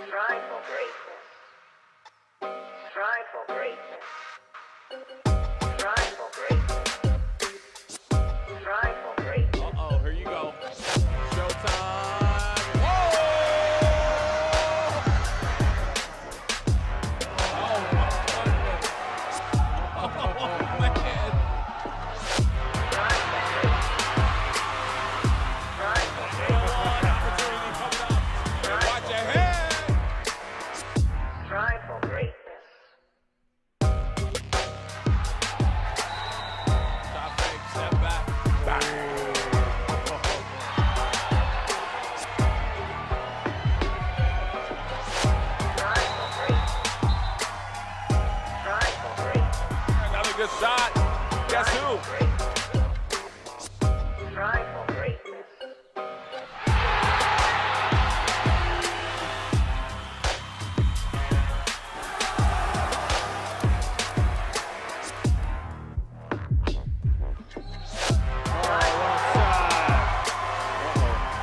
Strive for greatness. Strive for greatness. Strive for greatness. Strive for greatness. Uh-oh, here you go. Showtime. Whoa! Oh, my goodness. Oh, man. Strive for greatness. Strive for greatness. One opportunity coming up. And watch your head. Strive for greatness. Stop fake, step back. Back. Strive for greatness. Strive for greatness. Another good shot. Guess who? Strive for greatness.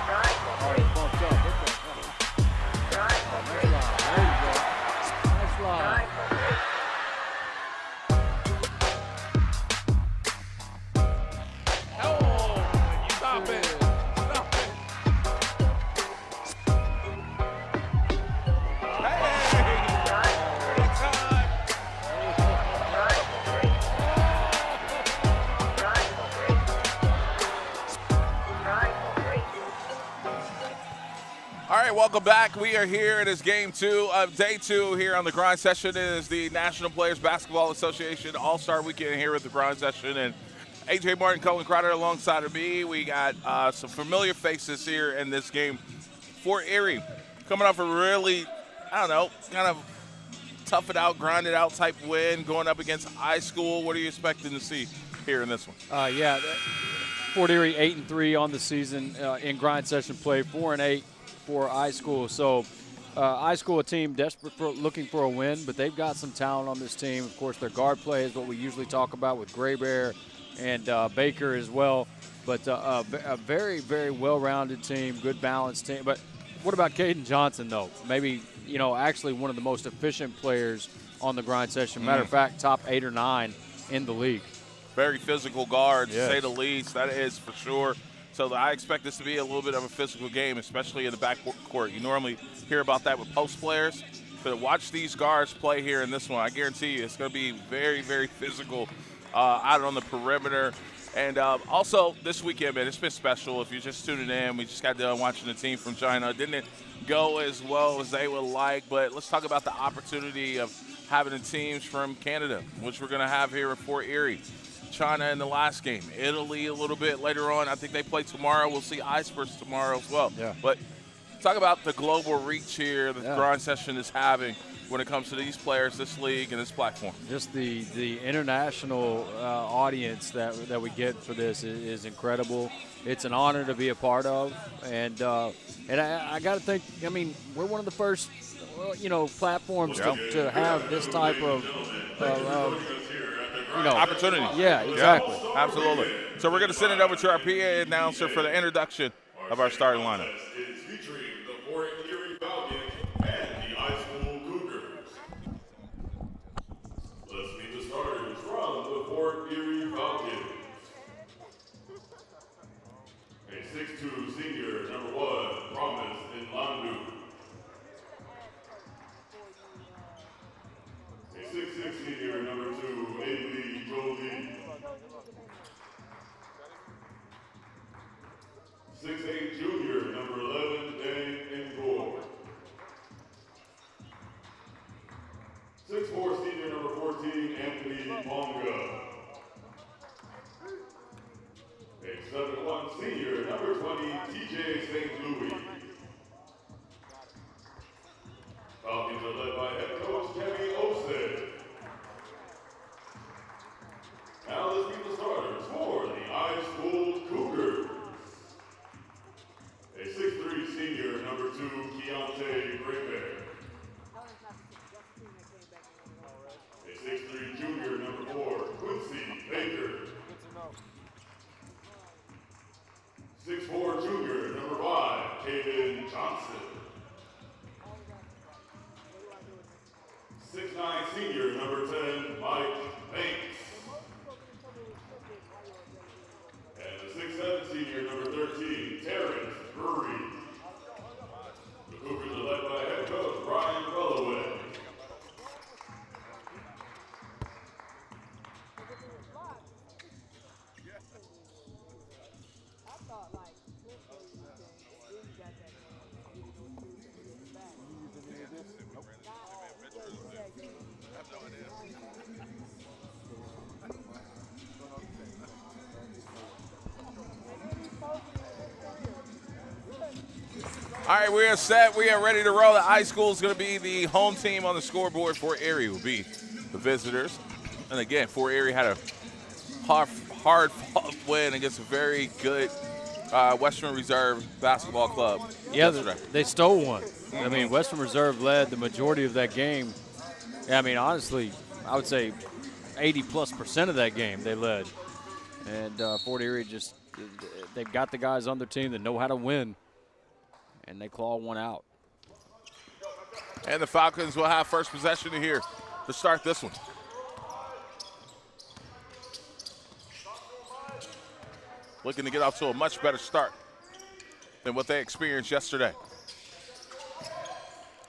Strive for greatness. Strive for greatness. Strive for greatness. Oh, you stop it. Stop it. Hey, Strive for big greatness. time. Strive for greatness. Strive for greatness. Strive for greatness. All right, welcome back. We are here. It is game two of day two here on the Grind Session. It is the National Players Basketball Association All-Star Weekend here with the Grind Session. And A.J. Martin, Colin Crowder alongside of me. We got some familiar faces here in this game. For Erie, coming off a really, I don't know, kind of tough it out, grind it out type win, going up against iSchool. What are you expecting to see here in this one? Fort Erie 8-3 on the season in grind session play, 4-8 for iSchool. So iSchool, a team desperate for looking for a win, but they've got some talent on this team. Of course, their guard play is what we usually talk about with Gray Bear and Baker as well. But a very, very well-rounded team, good balanced team. But what about Caden Johnson, though? Maybe, actually one of the most efficient players on the grind session. Matter of fact, top 8 or 9 in the league. Very physical guard, Yes. to say the least. That is for sure. So I expect this to be a little bit of a physical game, especially in the backcourt. You normally hear about that with post players, but watch these guards play here in this one. I guarantee you it's going to be very, very physical out on the perimeter. And also this weekend, man, it's been special. If you're just tuning in, we just got done watching the team from China. Didn't go as well as they would like, but let's talk about the opportunity of having the teams from Canada, which we're going to have here at Fort Erie. China in the last game, Italy a little bit later on. I think they play tomorrow. We'll see Icebreakers tomorrow as well. Yeah. But talk about the global reach here that the Yeah. Grind Session is having when it comes to these players, this league, and this platform. Just the international audience that we get for this is incredible. It's an honor to be a part of, and I got to think. I mean, we're one of the first, platforms to have this type of Opportunity. Yeah, exactly. Yeah, absolutely. So we're going to send it over to our PA announcer for the introduction of our starting lineup. Is featuring the Fort Erie Falcons and the iSchool Cougars. Let's meet the starters from the Fort Erie Falcons. A 6'2" senior, number 1, Promise Landu. A 6'6" senior, number 2, Ailey Jolie. 6'8" junior, number 11, Dan Ngor. 6'4" senior, number 14, Anthony Ponga. A 7'1" senior, number 20, TJ St. Louis. Falcons are led by head coach Kevin Ose. Now let's meet the starters for the iSchool Cougars. A 6'3" senior, number 2, Keontae Graybear. A 6'3" junior, number 4, Quincy Baker. 6'4" junior, number 5, Caden All right, we are set. We are ready to roll. The iSchool is going to be the home team on the scoreboard. Fort Erie will be the visitors. And again, Fort Erie had a hard win against a very good Western Reserve basketball club. Yeah, yesterday. they stole one. I mean, Western Reserve led the majority of that game. I mean, honestly, I would say 80+% of that game they led. And Fort Erie just, they've got the guys on their team that know how to win, and they claw one out. And the Falcons will have first possession here to start this one. Looking to get off to a much better start than what they experienced yesterday.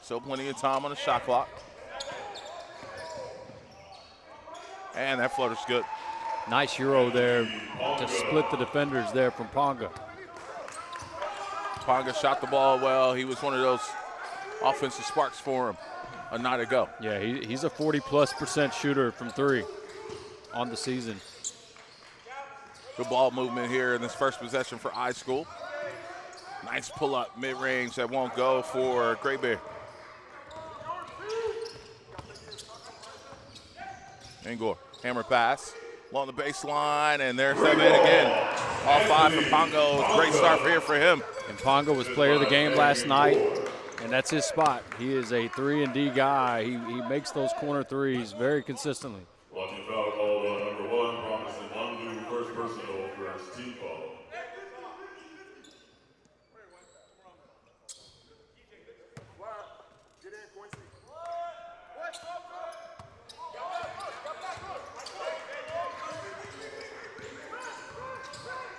Still plenty of time on the shot clock. And that floater's good. Nice Euro there to split the defenders there from Ponga. Ponga shot the ball well. He was one of those offensive sparks for him a night ago. Yeah, he's a 40+% shooter from three on the season. Good ball movement here in this first possession for iSchool. Nice pull-up mid-range that won't go for Great Bear. Engor, hammer pass along the baseline, and there's that man again. All five for Pongo. Great start here for him. And Ponga was player of the game last night, and that's his spot. He is a 3-and-D guy. He makes those corner threes very consistently. Watching foul called on number 1, promising undue first personal for his team foul.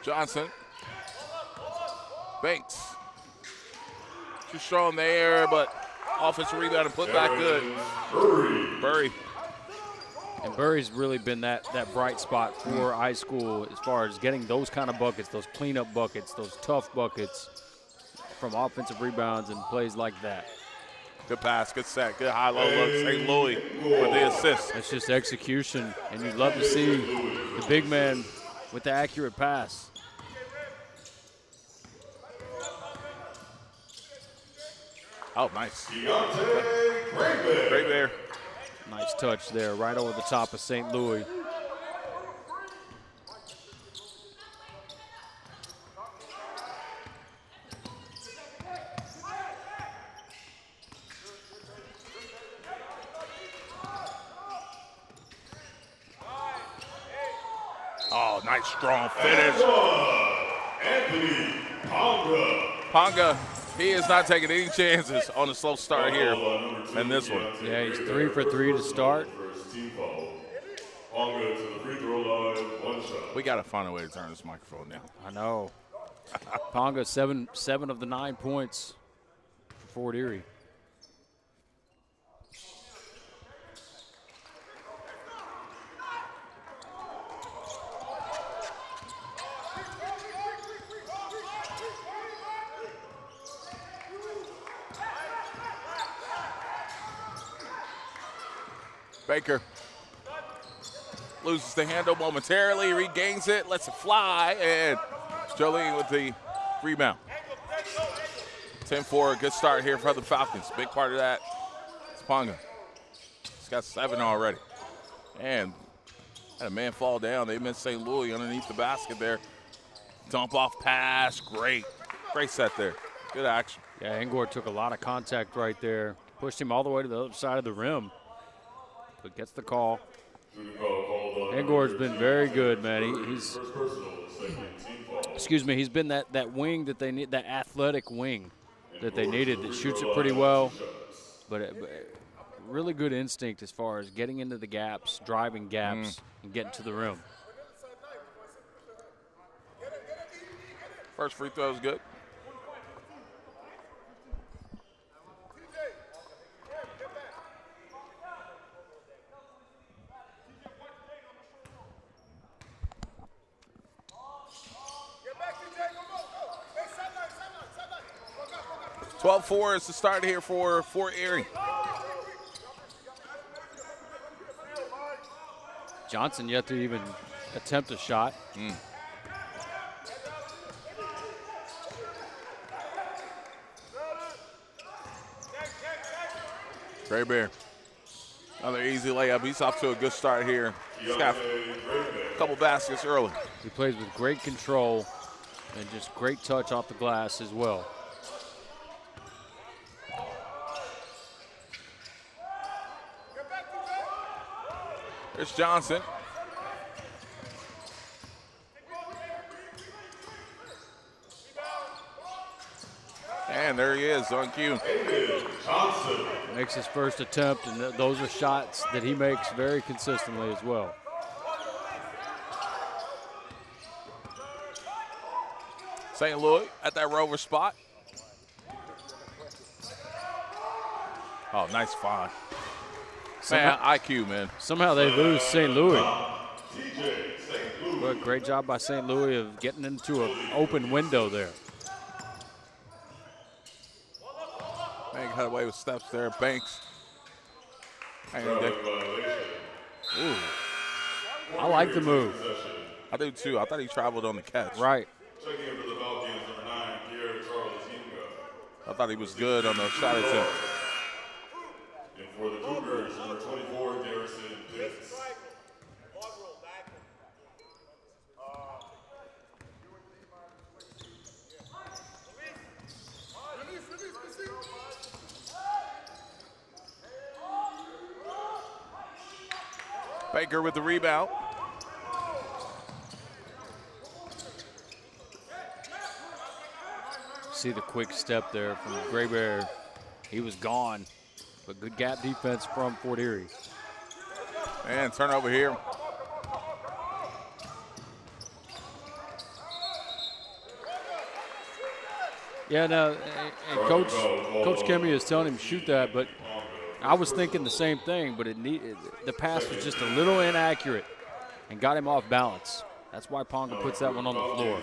Johnson. Banks. Too strong there, but offensive rebound and put back good. Burry. And Burry's really been that bright spot for iSchool as far as getting those kind of buckets, those cleanup buckets, those tough buckets from offensive rebounds and plays like that. Good pass, good set, good high-low look. St. Louis with the assist. It's just execution, and you'd love to see the big man with the accurate pass. Oh, nice. Great Bear. Nice touch there, right over the top of St. Louis. Oh, nice strong finish. Anthony Ponga. Ponga, he is not taking any chances on the slow start here in this one. Yeah, he's 3 for 3 to start. First team foul. Ponga to the free throw line, 1 shot. We got to find a way to turn this microphone down. I know. Ponga, seven of the 9 points for Fort Erie. Baker loses the handle momentarily, regains it, lets it fly, and Jolene with the rebound. 10-4, good start here for the Falcons. Big part of that is Ponga. He's got 7 already. And had a man fall down. They missed St. Louis underneath the basket there. Dump off pass, great set there. Good action. Yeah, Engor took a lot of contact right there. Pushed him all the way to the other side of the rim. But gets the call. Engor's been very good, man. He's he's been that wing that they need, that athletic wing that they needed that shoots it pretty well. But really good instinct as far as getting into the gaps, driving gaps, and getting to the rim. First free throw is good. – 12-4 is the start here for Fort Erie. Johnson yet to even attempt a shot. Gray Bear. Another easy layup. He's off to a good start here. He's got a couple baskets early. He plays with great control and just great touch off the glass as well. There's Johnson. And there he is on cue. Makes his first attempt, and those are shots that he makes very consistently as well. St. Louis at that rover spot. Oh, nice find. Man, IQ, man. Somehow they lose St. Louis. But great job by St. Louis of getting into an open window there. Man cut away with steps there. Banks. Ooh. I like the move. I do too. I thought he traveled on the catch. Right. Checking in for the Falcons, number 9, Pierre Charles Yinga. I thought he was good on the shot attempt. And for the Cougars, number 24, Garrison Pitts. Baker with the rebound. See the quick step there from Gray Bear. He was gone, but good gap defense from Fort Erie. And turnover here. Yeah, no, and Coach Kemmy is telling him to shoot that, but I was thinking the same thing, but the pass was just a little inaccurate and got him off balance. That's why Ponga puts that one on the floor.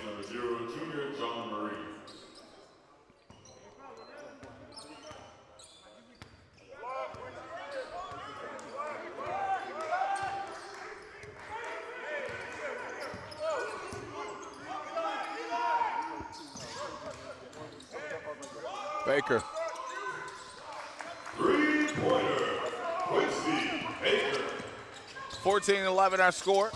Baker. Three-pointer, Quincy Baker. 14-11 our score.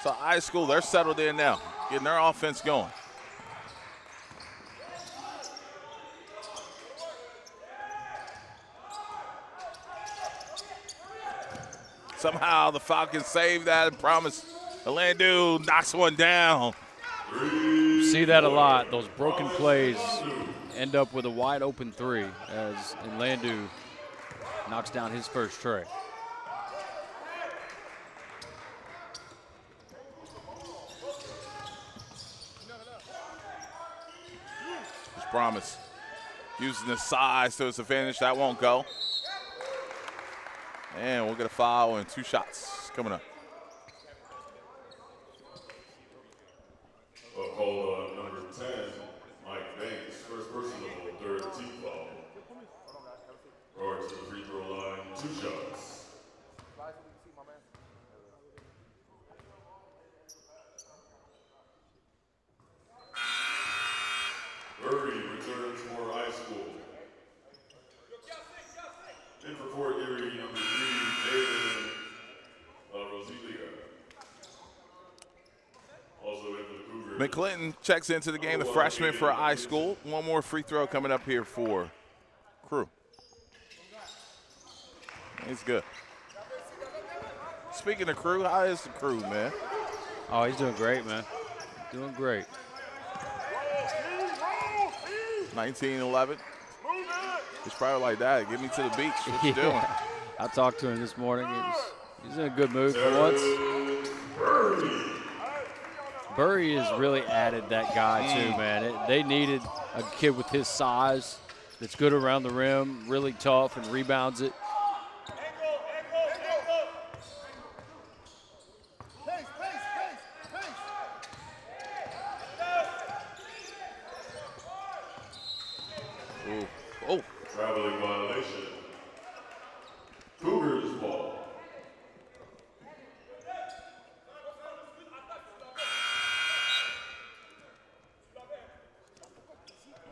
So iSchool, they're settled in now, getting their offense going. Somehow the Falcons saved that and promised. Alandu knocks one down. You see that a lot. Those broken plays end up with a wide open three as Landu knocks down his first tray. Promise. Using the size to his advantage. That won't go. And we'll get a foul and 2 shots coming up. A call on number 10, Mike Banks, first personal, third team foul. Guard to the free throw line, 2 shots. Erie returns for iSchool. In for Fort Erie, number 3, David Rosilia. Also in for the Cougars. McClinton checks into the game, the freshman for iSchool. One more free throw coming up here for Crew. He's good. Speaking of Crew, how is the Crew, man? Oh, he's doing great, man. Doing great. 19-11. He's probably like that. Get me to the beach. What you doing? I talked to him this morning. He's in a good mood for once. Burry has really added that guy too, man. They needed a kid with his size that's good around the rim, really tough, and rebounds it. Oh. Traveling violation. Cougars ball.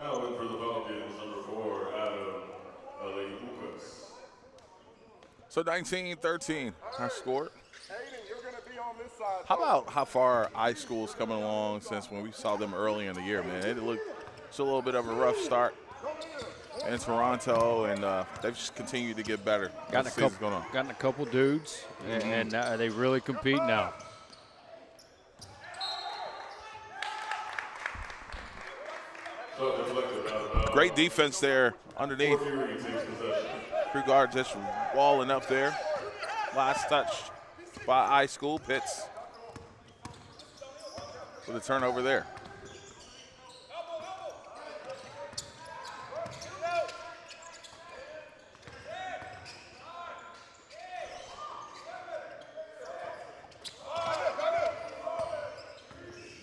Now in for the Falcons, number 4, Adam So 19-13, our score. Aiden, you're going to be on this side. How about how far iSchool's coming along since when we saw them early in the year, man? It looked it's a little bit of a rough start in Toronto, and they've just continued to get better. Gotten a couple dudes, and they really compete now. Great defense there underneath. Three guards just walling up there. Last touch by iSchool. Pitts with a turnover there.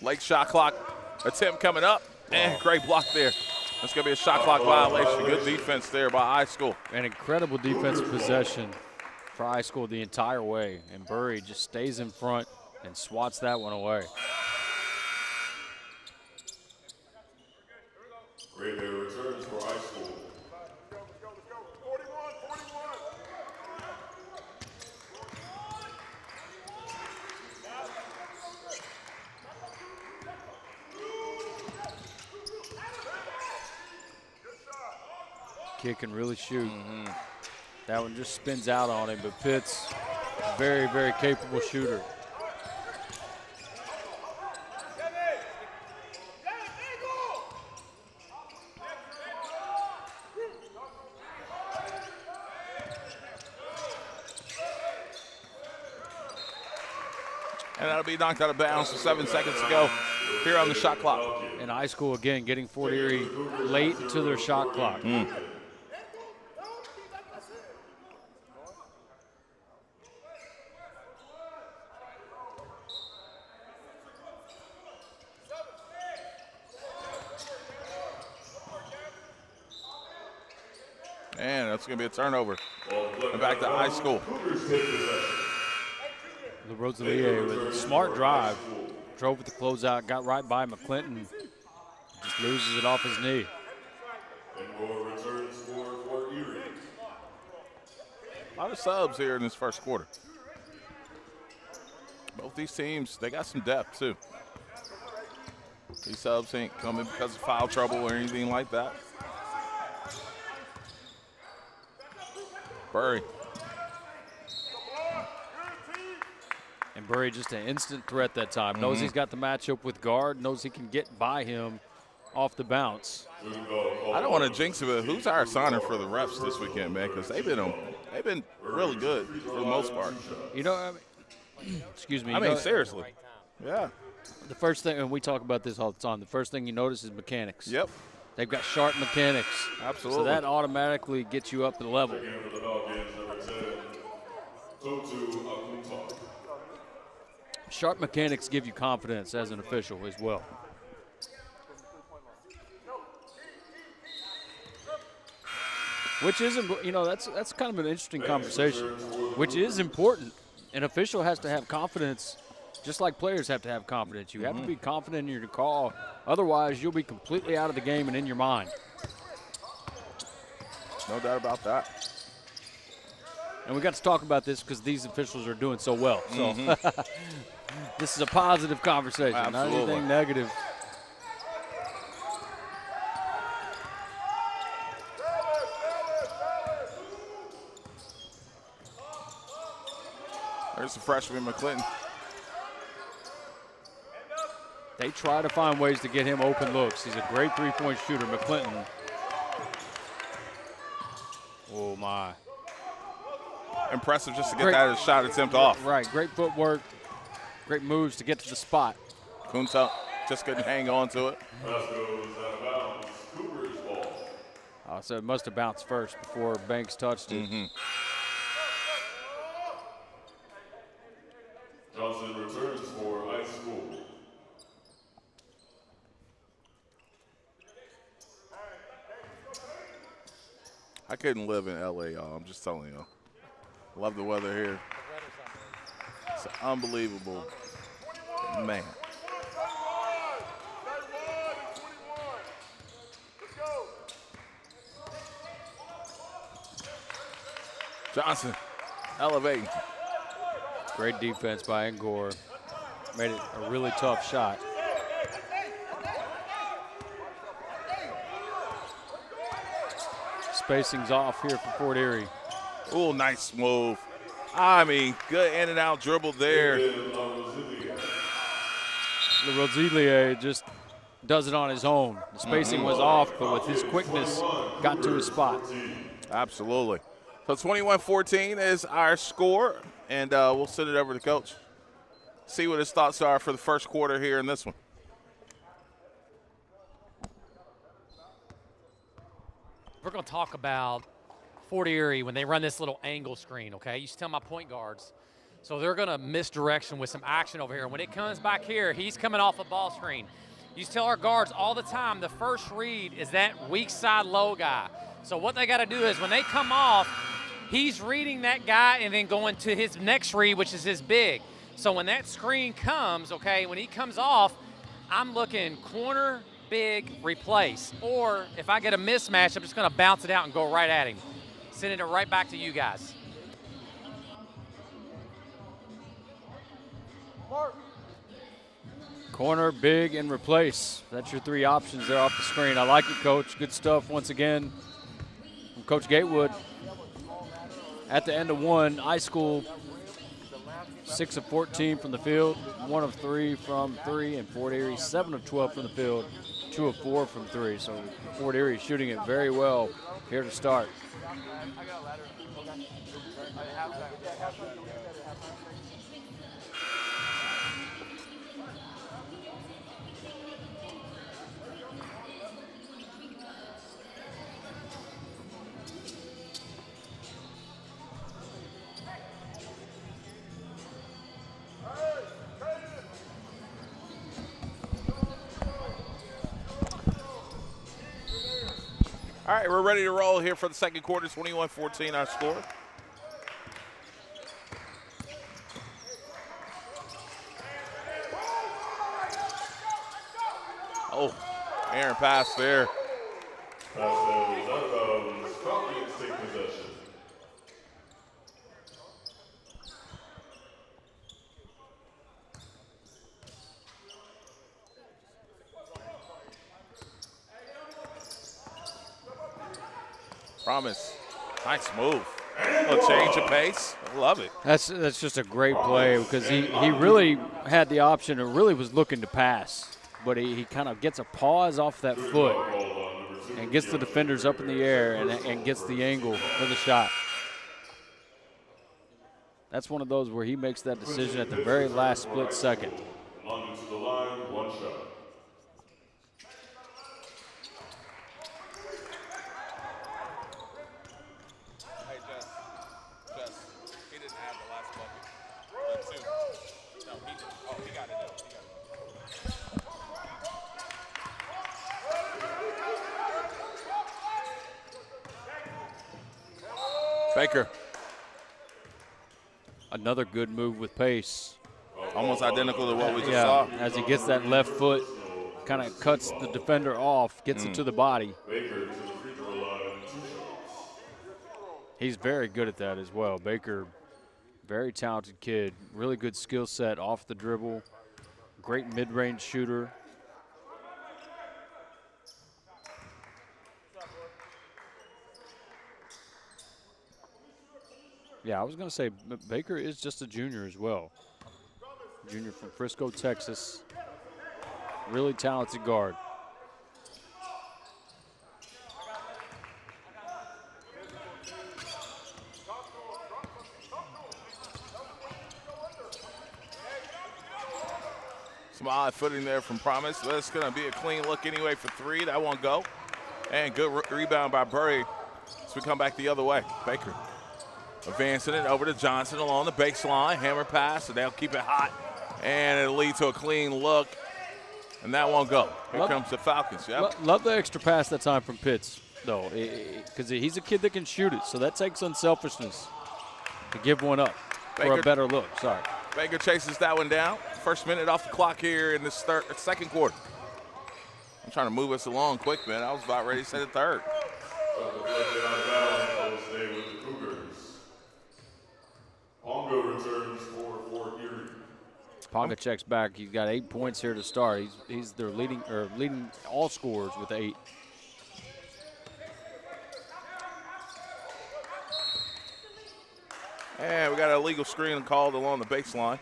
Late shot clock attempt coming up. And great block there. That's going to be a shot clock violation. Good defense there by iSchool. An incredible defensive possession for iSchool the entire way. And Burry just stays in front and swats that one away. Great day returns for iSchool. Let's go. 41. Kid can really shoot. That one just spins out on him, but Pitts, very, very capable shooter. And that'll be knocked out of bounds with 7 seconds to go here on the shot clock. And iSchool, again, getting Fort Erie late into their shot clock. And that's going to be a turnover. And back to iSchool. LaRosalier with a smart drive. Drove with the closeout, got right by McClinton. Just loses it off his knee. And more returns for Erie. A lot of subs here in this first quarter. Both these teams, they got some depth too. These subs ain't coming because of foul trouble or anything like that. Burry. And Burry just an instant threat that time. Knows he's got the matchup with guard, knows he can get by him off the bounce. I don't want to jinx it, but who's our assigner for the refs this weekend, man? Because they've been really good for the most part. You know, I mean, excuse me. I mean, seriously. Yeah. The first thing, and we talk about this all the time, the first thing you notice is mechanics. Yep. They've got sharp mechanics. Absolutely. So that automatically gets you up to the level. Sharp mechanics give you confidence as an official as well. Which is, you know, that's kind of an interesting conversation. Which is important. An official has to have confidence, just like players have to have confidence. You have to be confident in your call. Otherwise, you'll be completely out of the game and in your mind. No doubt about that. And we got to talk about this because these officials are doing so well. So this is a positive conversation, Absolutely. not anything negative. There's the freshman, McClinton. They try to find ways to get him open looks. He's a great three-point shooter, McClinton. Oh, my. Impressive just to get that shot attempt off. Right, great footwork, great moves to get to the spot. Kunta just couldn't hang on to it. So it must have bounced first before Banks touched it. Johnson returns for iSchool. I couldn't live in LA, y'all. I'm just telling you. Love the weather here. It's unbelievable. Man. Johnson elevating. Great defense by Ngor. Made it a really tough shot. Spacing's off here for Fort Erie. Ooh, nice move. I mean, good in and out dribble there. Rosilier just does it on his own. The spacing was off, but with his quickness, got to his spot. Absolutely. So 21-14 is our score, and we'll send it over to Coach. See what his thoughts are for the first quarter here in this one. We're going to talk about Fort Erie when they run this little angle screen, okay? You used to tell my point guards. So they're going to misdirection with some action over here. When it comes back here, he's coming off a ball screen. You used to tell our guards all the time, the first read is that weak side low guy. So what they got to do is when they come off, he's reading that guy and then going to his next read, which is his big. So when that screen comes, okay, when he comes off, I'm looking corner, big, replace. Or if I get a mismatch, I'm just going to bounce it out and go right at him. Sending it right back to you guys. Corner, big, and replace. That's your three options there off the screen. I like it, Coach. Good stuff once again from Coach Gatewood. At the end of one, iSchool 6 of 14 from the field, 1 of 3 from 3, and Fort Erie 7 of 12 from the field, 2 of 4 from 3. So Fort Erie shooting it very well here to start. All right, we're ready to roll here for the second quarter, 21-14 our score. Oh, Aaron pass there. Pass that was out of bounds. Falcons take possession. Promise. Nice move. A little change of pace. I love it. That's just a great play because he really had the option and really was looking to pass. But he kind of gets a pause off that foot and gets the defenders up in the air and gets the angle for the shot. That's one of those where he makes that decision at the very last split second. London to the line, one shot. Hey, Jess, he didn't have the last bucket. The two. No, he didn't. Oh, he got it now. Baker. Another good move with pace. Almost identical to what we just Yeah, saw. as he gets that left foot, kind of cuts the defender off, gets it to the body. Baker to the free throw line, 2 shots. He's very good at that as well. Baker, very talented kid, really good skill set off the dribble, great mid-range shooter. Yeah, I was going to say Baker is just a junior as well. Junior from Frisco, Texas. Really talented guard. Some odd footing there from Promise. That's going to be a clean look anyway for 3. That won't go. And good rebound by Burry as we come back the other way. Baker advancing it over to Johnson along the baseline. Hammer pass, and they'll keep it hot. And it'll lead to a clean look. And that won't go. Here comes the Falcons. Yep. Love the extra pass that time from Pitts, though, because he's a kid that can shoot it. So that takes unselfishness to give one up for a better look. Sorry. Baker chases that one down. First minute off the clock here in this second quarter. I'm trying to move us along quick, man. I was about ready to say the third. Pongo returns for Fort Erie. Ponga checks back. He's got 8 points here to start. He's their leading all scorers with 8. And we got an illegal screen called along the baseline.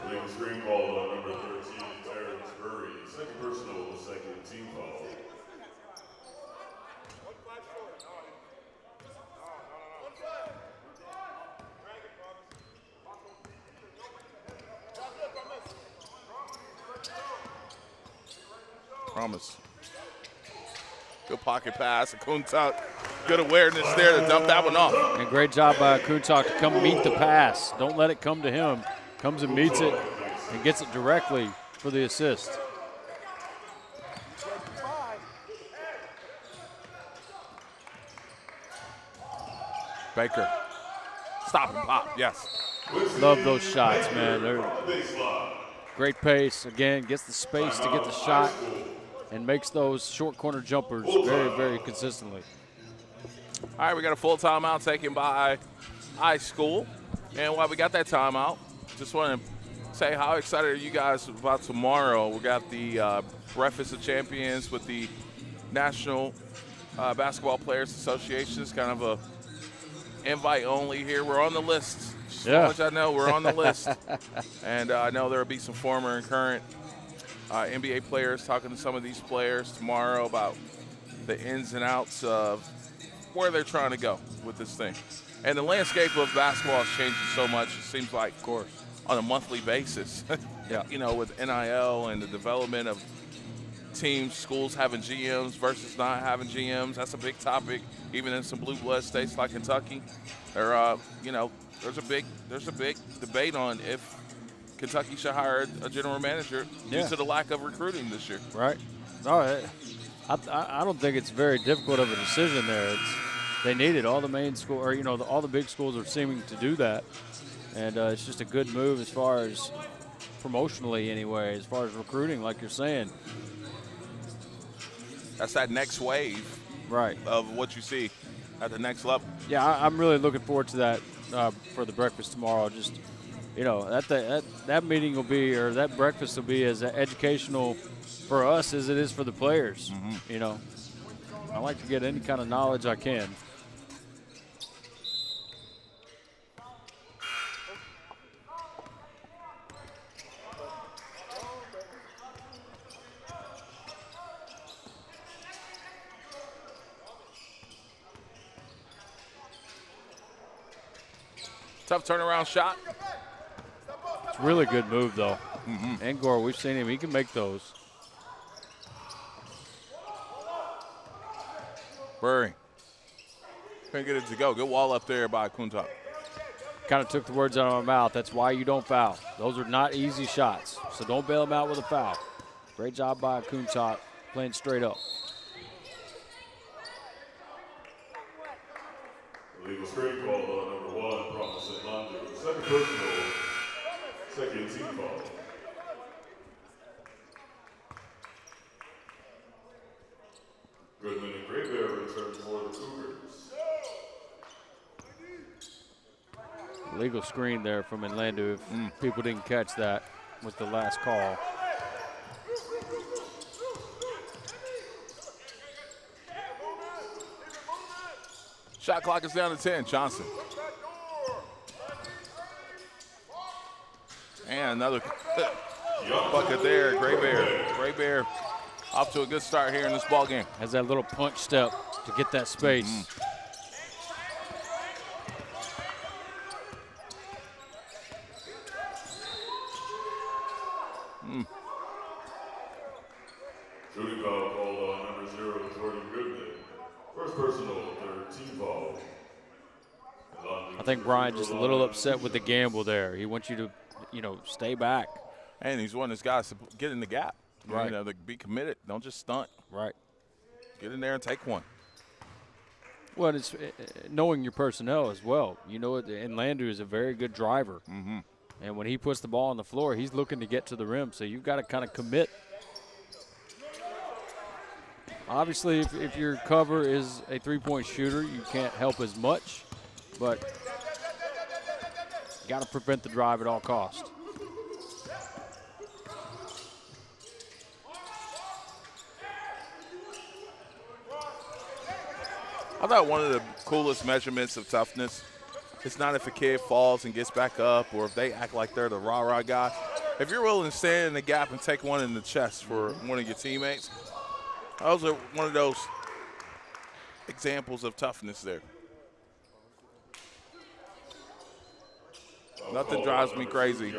Illegal screen called on number 13, Terrence Murray. Second personal, second team foul. Promise. Good pocket pass. Kuntak, good awareness there to dump that one off. And great job by Kuntak to come meet the pass. Don't let it come to him. Comes and meets it and gets it directly for the assist. Baker. Stop and pop, yes. Love those shots, man. They're great pace. Again, gets the space to get the shot and makes those short corner jumpers very, very consistently. All right, we got a full timeout taken by iSchool. And while we got that timeout, just want to say how excited are you guys about tomorrow? We got the Breakfast of Champions with the National Basketball Players Association. It's kind of a invite only here. We're on the list. Just to let y'all know, we're on the list. And I know there will be some former and current NBA players talking to some of these players tomorrow about the ins and outs of where they're trying to go with this thing. And the landscape of basketball is changing so much, it seems like, of course, on a monthly basis. Yeah. You know, with NIL and the development of teams, schools having GMs versus not having GMs. That's a big topic, even in some blue blood states like Kentucky. There, you know, there's a big debate on if Kentucky should hire a general manager due to the lack of recruiting this year. Right. No, I don't think it's very difficult of a decision there. They need it. All the main school, or you know, all the big schools are seeming to do that, and it's just a good move as far as promotionally, anyway, as far as recruiting, like you're saying. That's that next wave, right, of what you see at the next level. Yeah, I'm really looking forward to that for the breakfast tomorrow. Just, you know, that meeting will be, or that breakfast will be as educational for us as it is for the players. You know, I like to get any kind of knowledge I can. Tough turnaround shot. It's a really good move, though. Angor, we've seen him. He can make those. Burry. Couldn't get it to go. Good wall up there by Kuntak. Kind of took the words out of my mouth. That's why you don't foul. Those are not easy shots, so don't bail them out with a foul. Great job by Kuntak playing straight up. Illegal screen call on number 1, Promise Atlanta. Second personal, second team foul. Goodman and Great Bear return for the Cougars. Legal screen there from Inlandu. If people didn't catch that with the last call. Shot clock is down to 10. Johnson. And another bucket there. Gray Bear. Gray Bear off to a good start here in this ball game. Has that little punch step to get that space. Shooting foul called on number 0, Jordan Goodman. First personal, third team foul. I think Brian just a little upset with the gamble there. He wants you to, you know, stay back. And he's one of those guys to get in the gap. Right. You know, to be committed. Don't just stunt. Right. Get in there and take one. Well, it's knowing your personnel as well. You know, Inlandu is a very good driver. And when he puts the ball on the floor, he's looking to get to the rim. So you've got to kind of commit. Obviously, if your cover is a three-point shooter, you can't help as much. But got to prevent the drive at all costs. I thought one of the coolest measurements of toughness is not if a kid falls and gets back up or if they act like they're the rah-rah guy. If you're willing to stand in the gap and take one in the chest for one of your teammates, those are one of those examples of toughness there. Nothing drives me crazy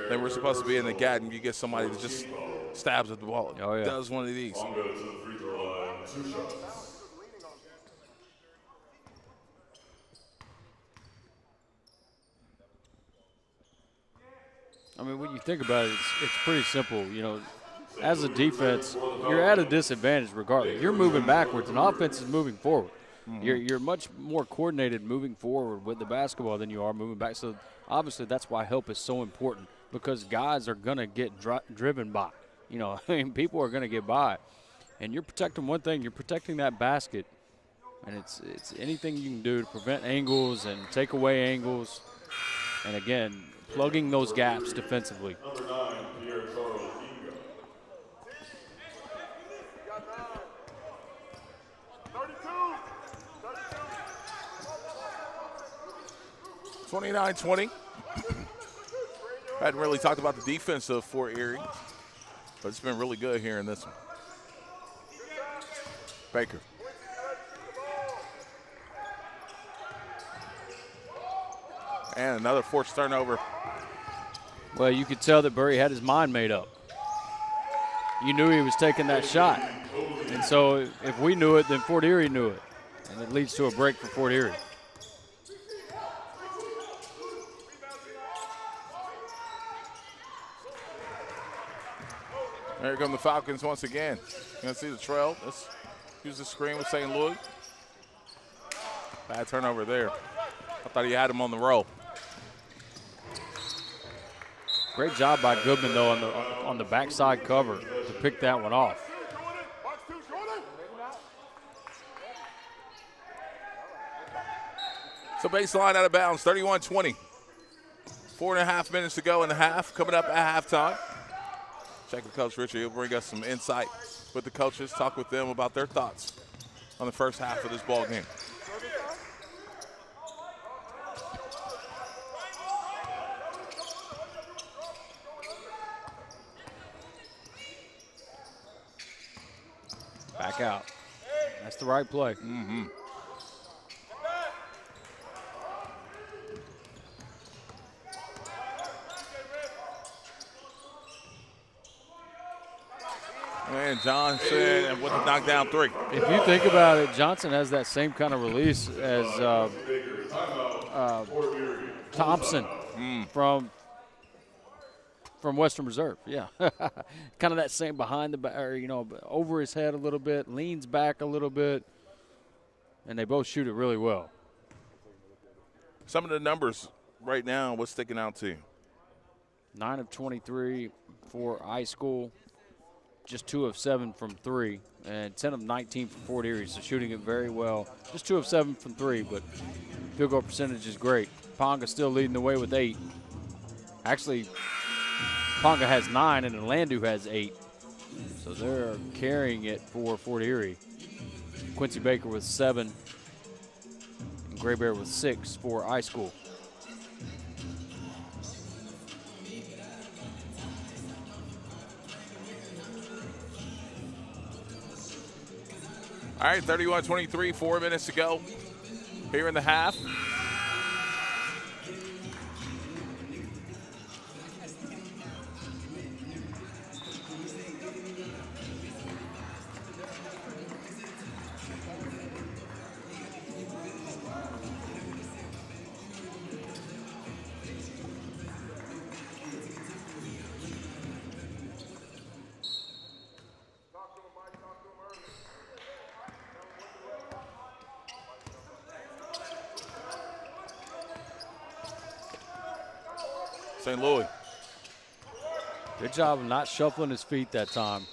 than we're supposed to be in the gap and you get somebody that just stabs at the ball. Oh, yeah. Does one of these. Bonga to the free throw line, 2 shots. I mean, when you think about it, it's pretty simple. You know, as a defense, you're at a disadvantage regardless. You're moving backwards, and offense is moving forward. You're much more coordinated moving forward with the basketball than you are moving back. So, obviously, that's why help is so important because guys are going to get driven by. You know, I mean, people are going to get by. And you're protecting one thing. You're protecting that basket. And it's anything you can do to prevent angles and take away angles. And, again, plugging those gaps defensively. Number 9, Pierre Charles Inga. 29-20. Hadn't really talked about the defense of Fort Erie, but it's been really good here in this one. Baker. And another forced turnover. Well, you could tell that Burry had his mind made up. You knew he was taking that shot. And so if we knew it, then Fort Erie knew it. And it leads to a break for Fort Erie. There come the Falcons once again. You're going to see the trail. Let's use the screen with St. Louis. Bad turnover there. I thought he had him on the roll. Great job by Goodman, though, on the backside cover to pick that one off. So baseline out of bounds, 31-20. 4.5 minutes to go in the half. Coming up at halftime. Check with Coach Richard. He'll bring us some insight with the coaches, talk with them about their thoughts on the first half of this ball game. Back out. That's the right play. Mm-hmm. And Johnson with the knockdown three. If you think about it, Johnson has that same kind of release as Thompson from Western Reserve. Yeah, kind of that same behind the back, or over his head a little bit, leans back a little bit, and they both shoot it really well. Some of the numbers right now, what's sticking out to you? 9 of 23 for iSchool. Just 2 of 7 from 3, and 10 of 19 from Fort Erie, so shooting it very well. Just 2 of 7 from 3, but field goal percentage is great. Ponga still leading the way with 8. Actually, Ponga has 9, and Landu has 8. So they're carrying it for Fort Erie. Quincy Baker with 7, and Gray Bear with 6 for iSchool. All right, 31-23, 4 minutes to go here in the half. St. Louis. Good job of not shuffling his feet that time.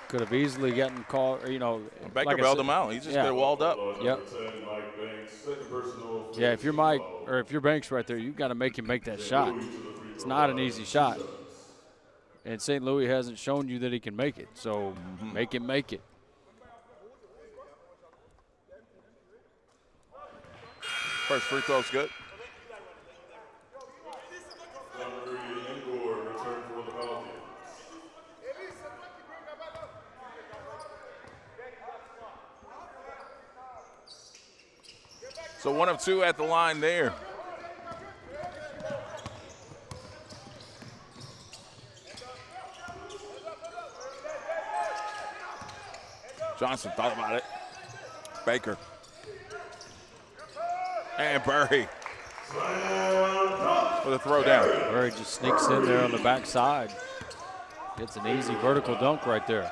Could have easily gotten caught, Baker bailed him out. He just could have walled up. Yep. Mike Banks, second personal, Yeah, if you're Mike or if you're Banks right there, you've got to make him make that shot. It's not an easy shot. And St. Louis hasn't shown you that he can make it, so make him make it. First free throw's good. So 1 of 2 at the line there. Johnson thought about it. Baker. And Burry. For the throw down. Burry just sneaks in there on the backside. Gets an easy vertical dunk right there.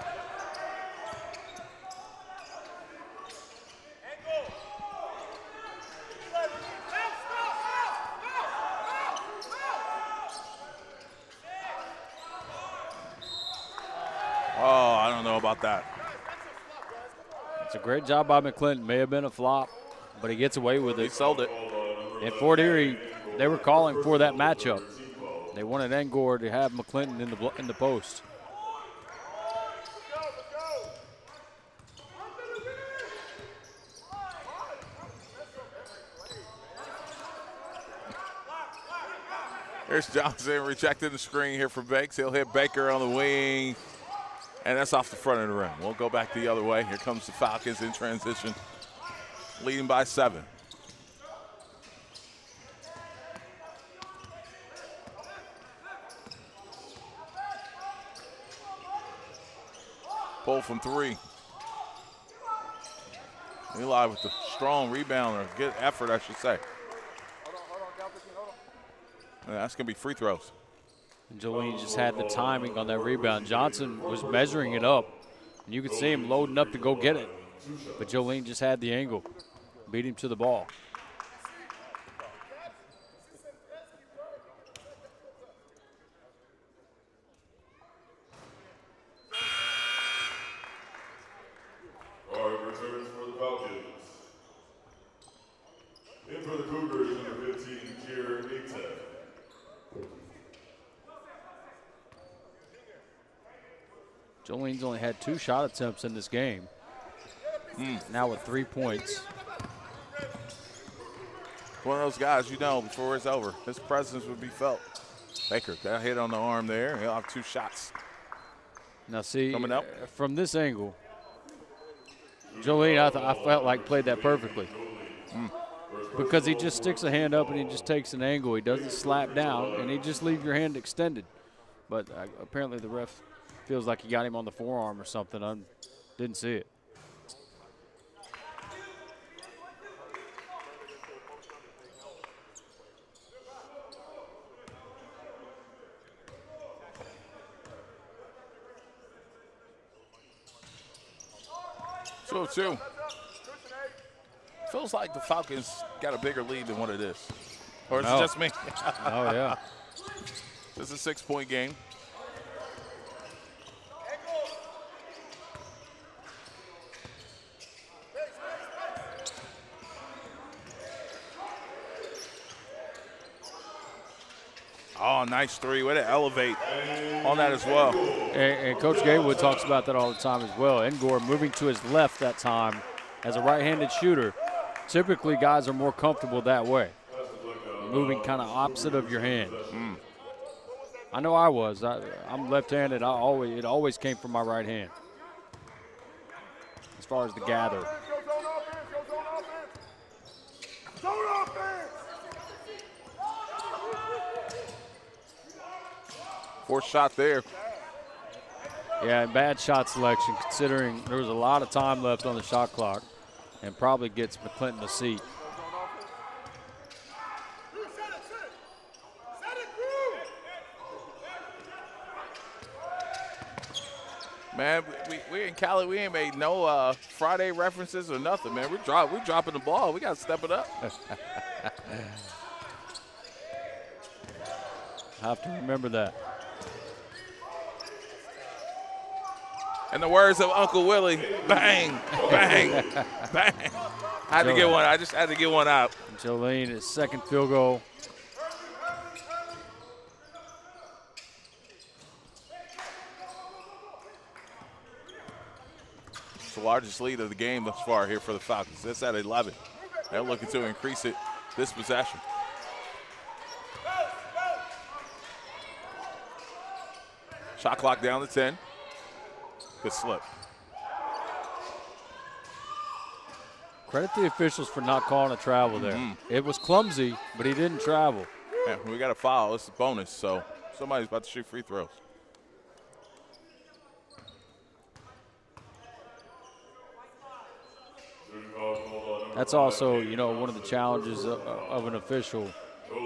Oh, I don't know about that. It's a great job by McClinton. May have been a flop, but he gets away with it. He sold it. In Fort Erie, they were calling for that matchup. They wanted Engor to have McClinton in the post. Here's Johnson rejecting the screen here for Banks. He'll hit Baker on the wing. And that's off the front of the rim. We'll go back the other way. Here comes the Falcons in transition, leading by 7. Pull from 3. Eli with the strong rebound, or good effort, I should say. And that's going to be free throws. And Jolene just had the timing on that rebound. Johnson was measuring it up, and you could see him loading up to go get it. But Jolene just had the angle, beat him to the ball. All right, returns for the Falcons. In for the Cougars, number 15, Kier Maytag. Jolene's only had 2 shot attempts in this game. Now with 3 points. One of those guys, you know, before it's over, his presence would be felt. Baker got hit on the arm there. He'll have 2 shots. Now see, Coming up. From this angle, Jolene, I felt like played that perfectly. Because he just sticks a hand up and he just takes an angle. He doesn't slap down, and he just leave your hand extended. But apparently the ref feels like he got him on the forearm or something. I didn't see it. So 2. Feels like the Falcons got a bigger lead than what it is. Or is it just me? Oh, yeah. It's a 6-point game. Oh, nice 3. Way to elevate on that as well. And Coach Gaywood talks about that all the time as well. Engor moving to his left that time as a right-handed shooter. Typically, guys are more comfortable that way, moving kind of opposite of your hand. I know I was. I'm left-handed. It always came from my right hand as far as the gather. Fourth shot there. Yeah, and bad shot selection considering there was a lot of time left on the shot clock, and probably gets McClinton a seat. Man, we in Cali, we ain't made no Friday references or nothing, man. We're dropping the ball. We got to step it up. I have to remember that. In the words of Uncle Willie, bang, bang, bang. I had to get one. I just had to get one out. Jolene, his second field goal. It's the largest lead of the game thus far here for the Falcons. It's at 11. They're looking to increase it this possession. Shot clock down to 10. Good slip. Credit the officials for not calling a travel there. It was clumsy, but he didn't travel. Yeah, we got a foul. It's a bonus, so somebody's about to shoot free throws. That's also, you know, one of the challenges of an official.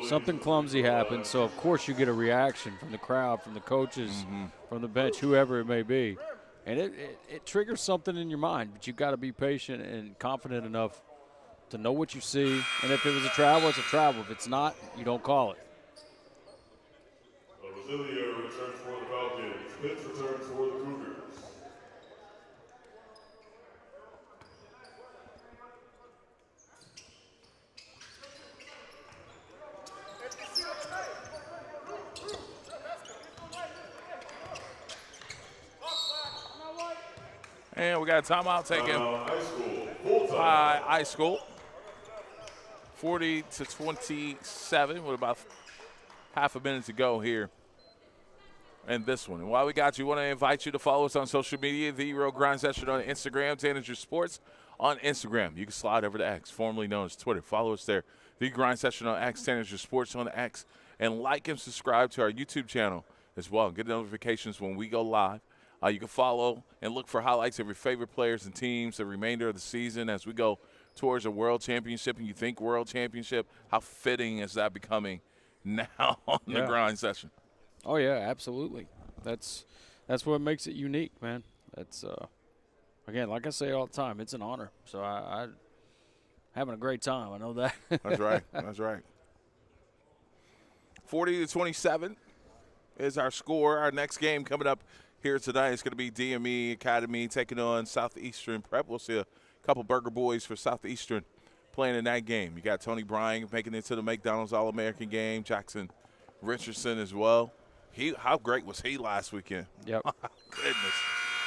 Something clumsy happens, so of course you get a reaction from the crowd, from the coaches, from the bench, whoever it may be. And it triggers something in your mind, but you've got to be patient and confident enough to know what you see. And if it was a travel, it's a travel. If it's not, you don't call it. Auxilia returns for the Falcons. Pitts returns for the Cougars. And we got a timeout taken iSchool. by iSchool. 40-27 with about half a minute to go here in this one. And while we got you, we want to invite you to follow us on social media, The Real Grind Session on Instagram, Tanager Sports on Instagram. You can slide over to X, formerly known as Twitter. Follow us there, The Grind Session on X, Tanager Sports on X, and like and subscribe to our YouTube channel as well. Get notifications when we go live. You can follow and look for highlights of your favorite players and teams the remainder of the season as we go towards a world championship. And you think world championship, how fitting is that becoming now on the grind session? Oh, yeah, absolutely. That's what makes it unique, man. That's, again, like I say all the time, it's an honor. So I having a great time. I know that. That's right. That's right. 40-27 is our score. Our next game coming up here tonight is going to be DME Academy taking on Southeastern Prep. We'll see a couple Burger Boys for Southeastern playing in that game. You got Tony Bryan making it to the McDonald's All-American game, Jackson Richardson as well. How great was he last weekend? Yep. Goodness.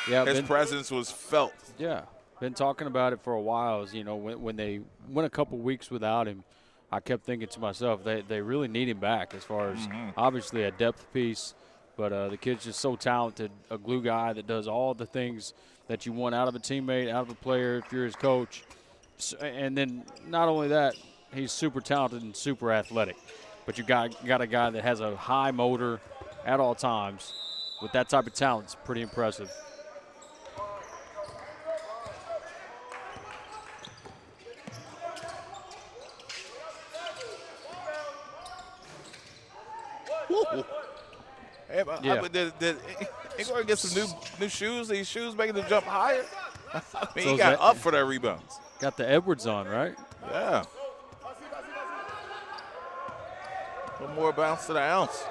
Yeah, his presence was felt. Yeah, been talking about it for a while. You know, when they went a couple weeks without him, I kept thinking to myself, they really need him back as far as obviously a depth piece. But the kid's just so talented, a glue guy that does all the things that you want out of a teammate, out of a player if you're his coach. And then not only that, he's super talented and super athletic. But you got a guy that has a high motor at all times. With that type of talent, it's pretty impressive. Woo. Hey, ain't going to get some new shoes? These shoes making them jump higher? I mean, So he got up for that rebound. Got the Edwards on, right? Yeah. A little more bounce to the ounce.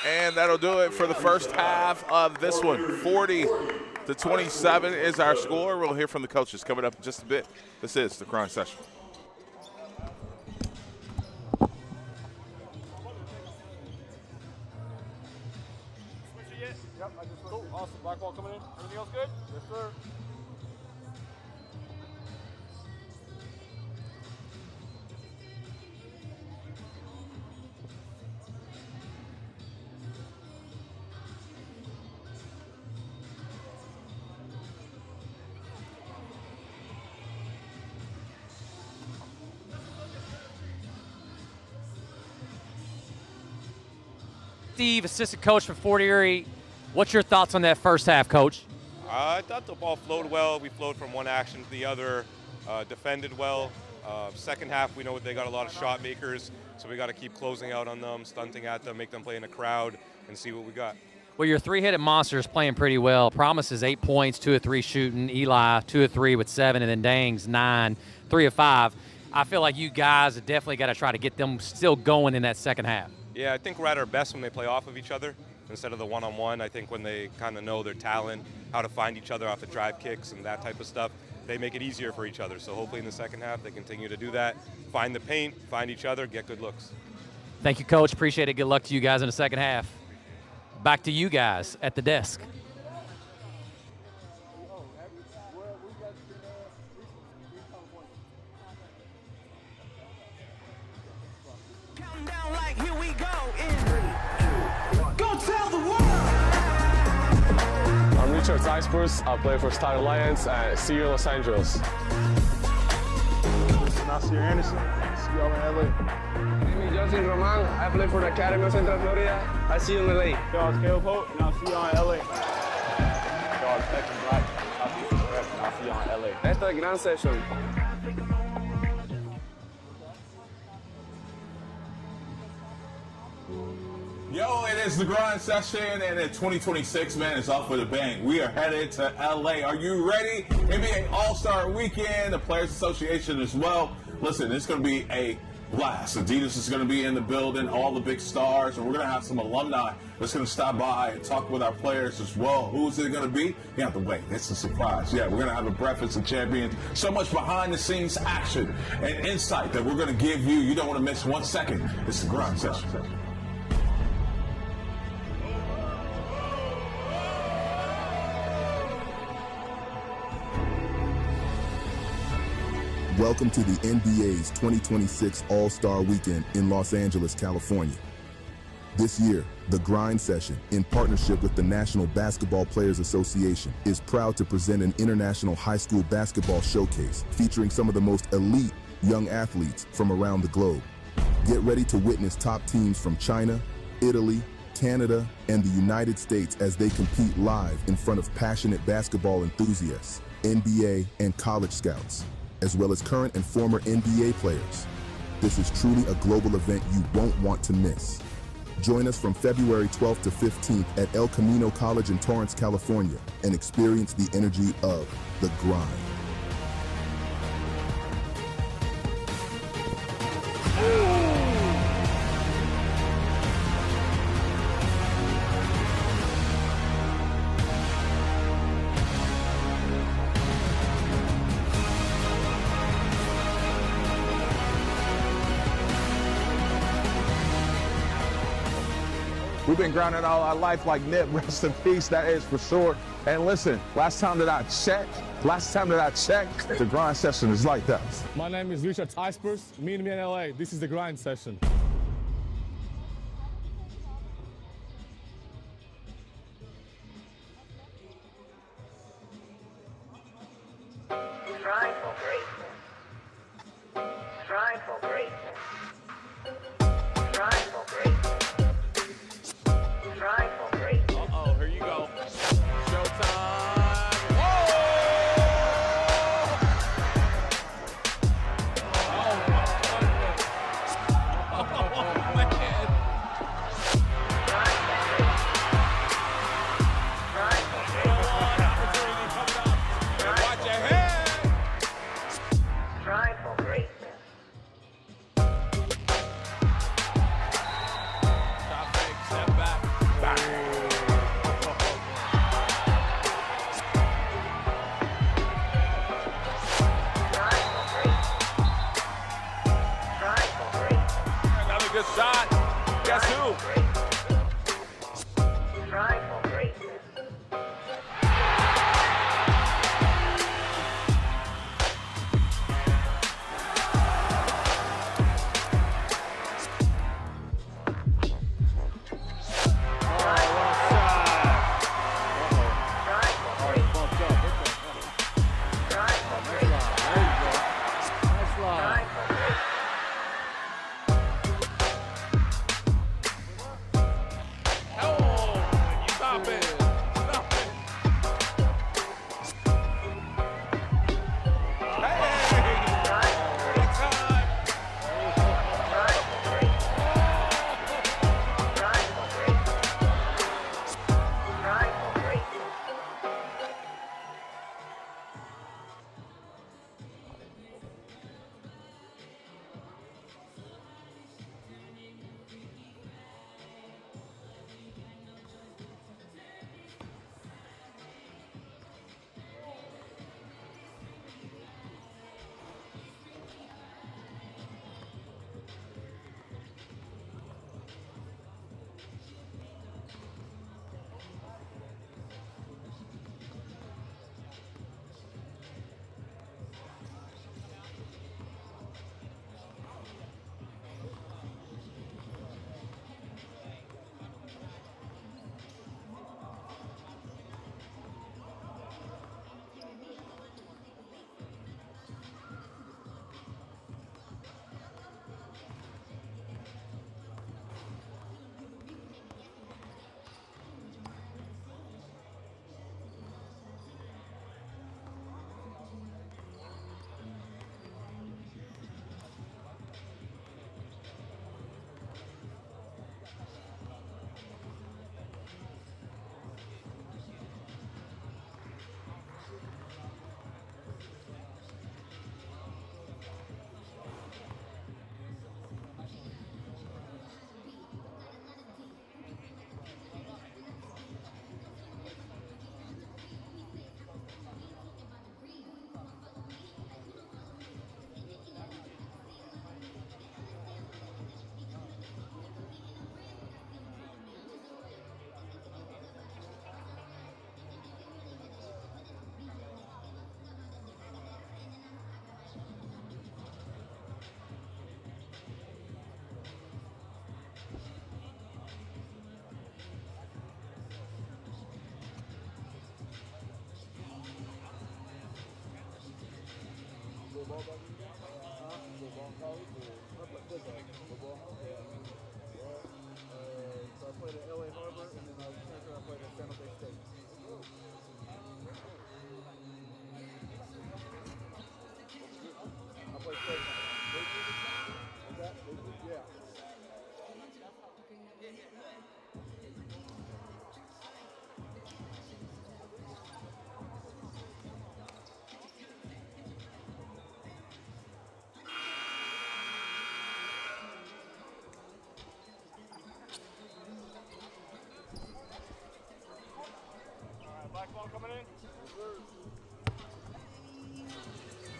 And that'll do it for the first half of this one. 40-27 is our score. We'll hear from the coaches coming up in just a bit. This is the Grind Session. Yep, I just cool. Awesome. Black ball coming in. Everything else good? Yes, sir. Steve, assistant coach for Fort Erie. What's your thoughts on that first half, Coach? I thought the ball flowed well. We flowed from one action to the other, defended well. Second half, we know they got a lot of shot makers, so we got to keep closing out on them, stunting at them, make them play in a crowd, and see what we got. Well, your three-headed monster is playing pretty well. Promise is 8 points, 2 of 3 shooting. Eli, 2 of 3 with 7, and then Dang's 9, 3 of 5. I feel like you guys have definitely got to try to get them still going in that second half. Yeah, I think we're at our best when they play off of each other. instead of the one-on-one. I think when they kind of know their talent, how to find each other off the drive kicks and that type of stuff, they make it easier for each other. So hopefully in the second half they continue to do that, find the paint, find each other, get good looks. Thank you, Coach. Appreciate it. Good luck to you guys in the second half. Back to you guys at the desk. I'm Richard Iceburs. I play for Star Alliance and see you in Los Angeles. Nasir Anderson. See y'all in LA. My name is Justin Roman. I play for the Academy of Central Florida. I see you in LA. Y'all, it's Caleb Holt, and I'll see y'all in LA. Y'all, it's Beckham Black. I'll see y'all in LA. Esta es gran session. Yo, it is the grind session, and in 2026, man, it's off with a bang. We are headed to LA. Are you ready? NBA All-Star Weekend, the Players Association as well. Listen, it's going to be a blast. Adidas is going to be in the building, all the big stars, and we're going to have some alumni that's going to stop by and talk with our players as well. Who is it going to be? You have to wait. It's a surprise. Yeah, we're going to have a breakfast of champions. So much behind-the-scenes action and insight that we're going to give you. You don't want to miss 1 second. It's the grind session. Welcome to the NBA's 2026 All-Star Weekend in Los Angeles, California. This year, the Grind Session, in partnership with the National Basketball Players Association, is proud to present an international high school basketball showcase featuring some of the most elite young athletes from around the globe. Get ready to witness top teams from China, Italy, Canada, and the United States as they compete live in front of passionate basketball enthusiasts, NBA and college scouts, as well as current and former NBA players. This is truly a global event you won't want to miss. Join us from February 12th to 15th at El Camino College in Torrance, California, and experience the energy of the grind. We've been grinding all our life like Nip, rest in peace, that is for sure. And listen, last time that I checked, the grind session is like that. My name is Richard Iceburs. Meet me in LA. This is the Grind Session. Strive for greatness. Strive for greatness. Strive for greatness. Strive for greatness. Uh-oh, here you go. Showtime. Oh, man. Strive for greatness. Strive for greatness. Opportunity coming up. And watch your head. Strive for greatness.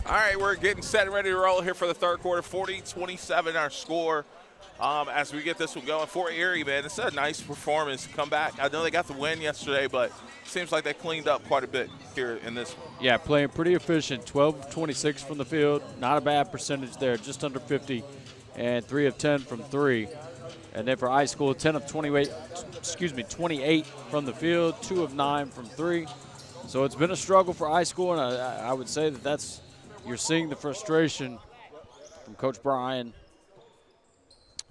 All right, we're getting set and ready to roll here for the third quarter. 40-27 our score as we get this one going. For Erie, man, it's a nice performance to come back. I know they got the win yesterday, but it seems like they cleaned up quite a bit here in this one. Yeah, playing pretty efficient. 12 of 26 from the field. Not a bad percentage there, just under 50. And 3 of 10 from 3. And then for iSchool, 10 of 28 from the field, 2 of 9 from 3. So it's been a struggle for iSchool, and I would say that you're seeing the frustration from Coach Brian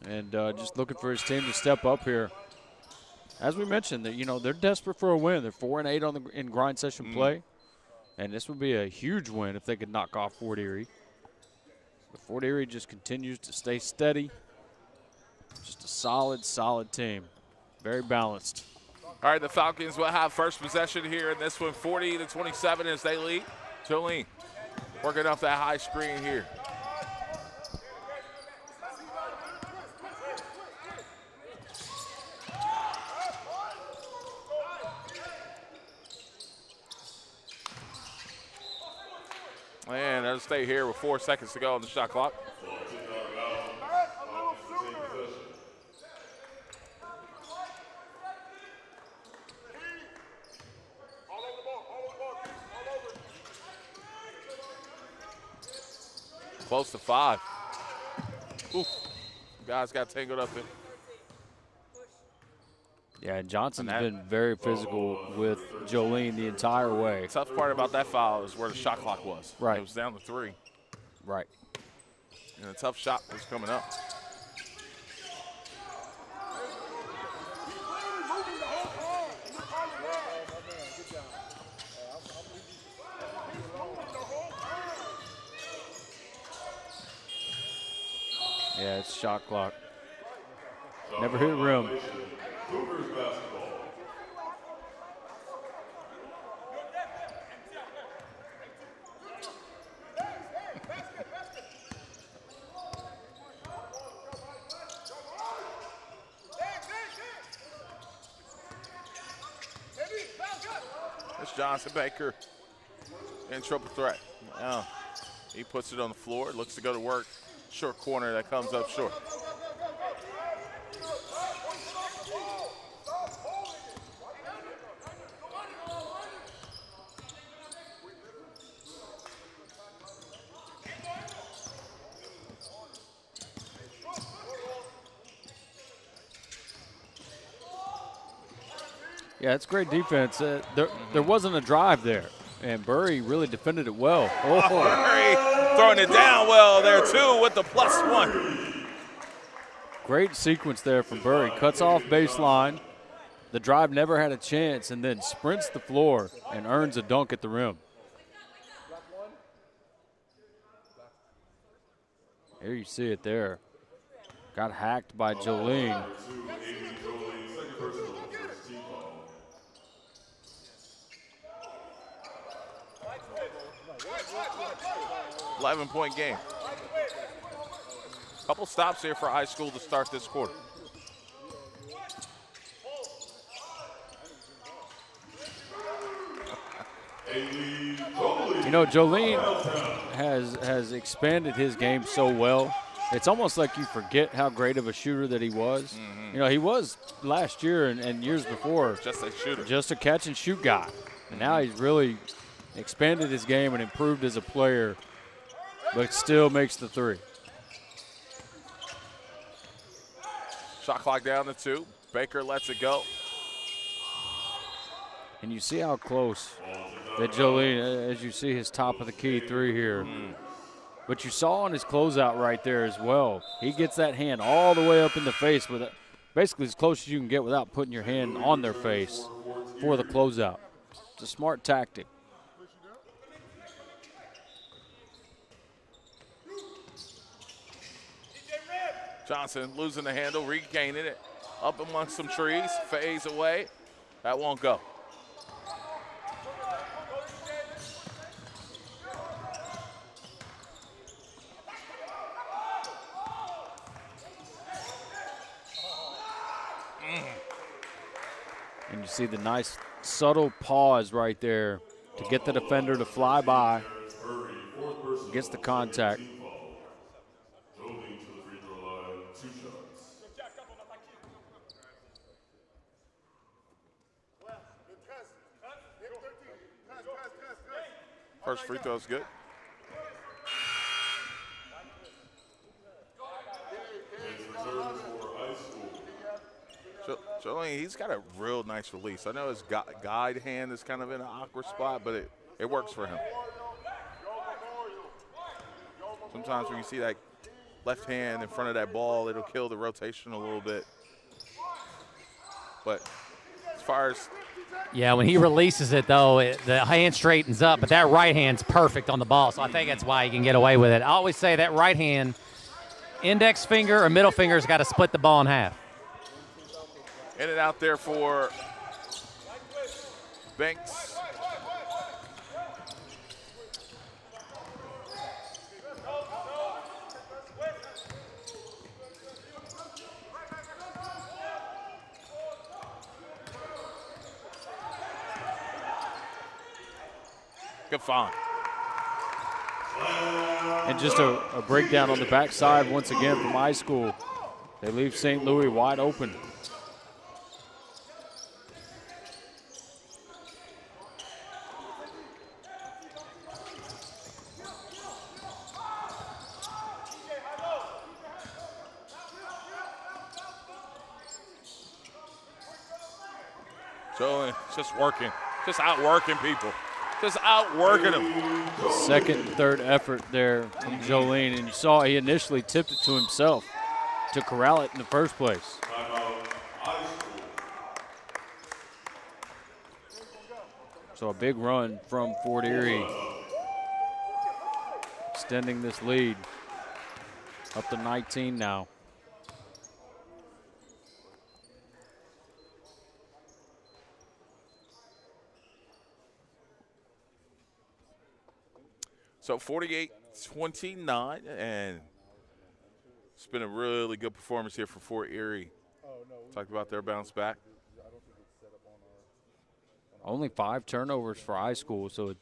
and just looking for his team to step up here. As we mentioned, that they're desperate for a win. They're 4-8 in grind session play, and this would be a huge win if they could knock off Fort Erie. But Fort Erie just continues to stay steady. Just a solid team. Very balanced. All right, the Falcons will have first possession here in this one, 40-27 as they lead. Jolene working off that high screen here. And they'll stay here with 4 seconds to go on the shot clock. Close to 5. Oof. Guys got tangled up in. Yeah, and Johnson's been very physical with Jolene the entire way. The tough part about that foul is where the shot clock was. Right. It was down to 3. Right. And a tough shot was coming up. Yeah, it's shot clock. Never hit rim. Cougars basketball. It's Johnson Baker in triple threat. Now he puts it on the floor, looks to go to work. Short corner that comes up short. Yeah, it's great defense. There wasn't a drive there, and Burry really defended it well. Oh, Burry throwing it down well there, too, with the +1. Great sequence there from Burry. Cuts off baseline. The drive never had a chance, and then sprints the floor and earns a dunk at the rim. Here you see it there. Got hacked by Jolene. 11-point game. Couple stops here for iSchool to start this quarter. Jolene has expanded his game so well. It's almost like you forget how great of a shooter that he was. Mm-hmm. He was last year and years before. Just a shooter. Just a catch and shoot guy. And now he's really expanded his game and improved as a player, but still makes the 3. Shot clock down to 2. Baker lets it go. And you see how close that Jolene, as you see his top of the key 3 here. But you saw on his closeout right there as well. He gets that hand all the way up in the face with it, basically as close as you can get without putting your hand on their face for the closeout. It's a smart tactic. Johnson losing the handle, regaining it. Up amongst some trees, fades away. That won't go. And you see the nice subtle pause right there to get the defender to fly by. Gets the contact. First free throw is good. Jolene, he's got a real nice release. I know his guide hand is kind of in an awkward spot, but it works for him. Sometimes when you see that left hand in front of that ball, it'll kill the rotation a little bit. But as far as yeah, when he releases it, though, the hand straightens up, but that right hand's perfect on the ball, so I think that's why he can get away with it. I always say that right hand, index finger or middle finger's got to split the ball in half. In and out there for Banks. Good find. And just a breakdown on the backside once again from iSchool. They leave St. Louis wide open. So it's just working, just outworking people. Just outworking him. Second and third effort there from Jolene, and you saw he initially tipped it to himself to corral it in the first place. So a big run from Fort Erie, extending this lead up to 19 now. So 48-29, and it's been a really good performance here for Fort Erie. Talked about their bounce back. Only 5 turnovers for iSchool, so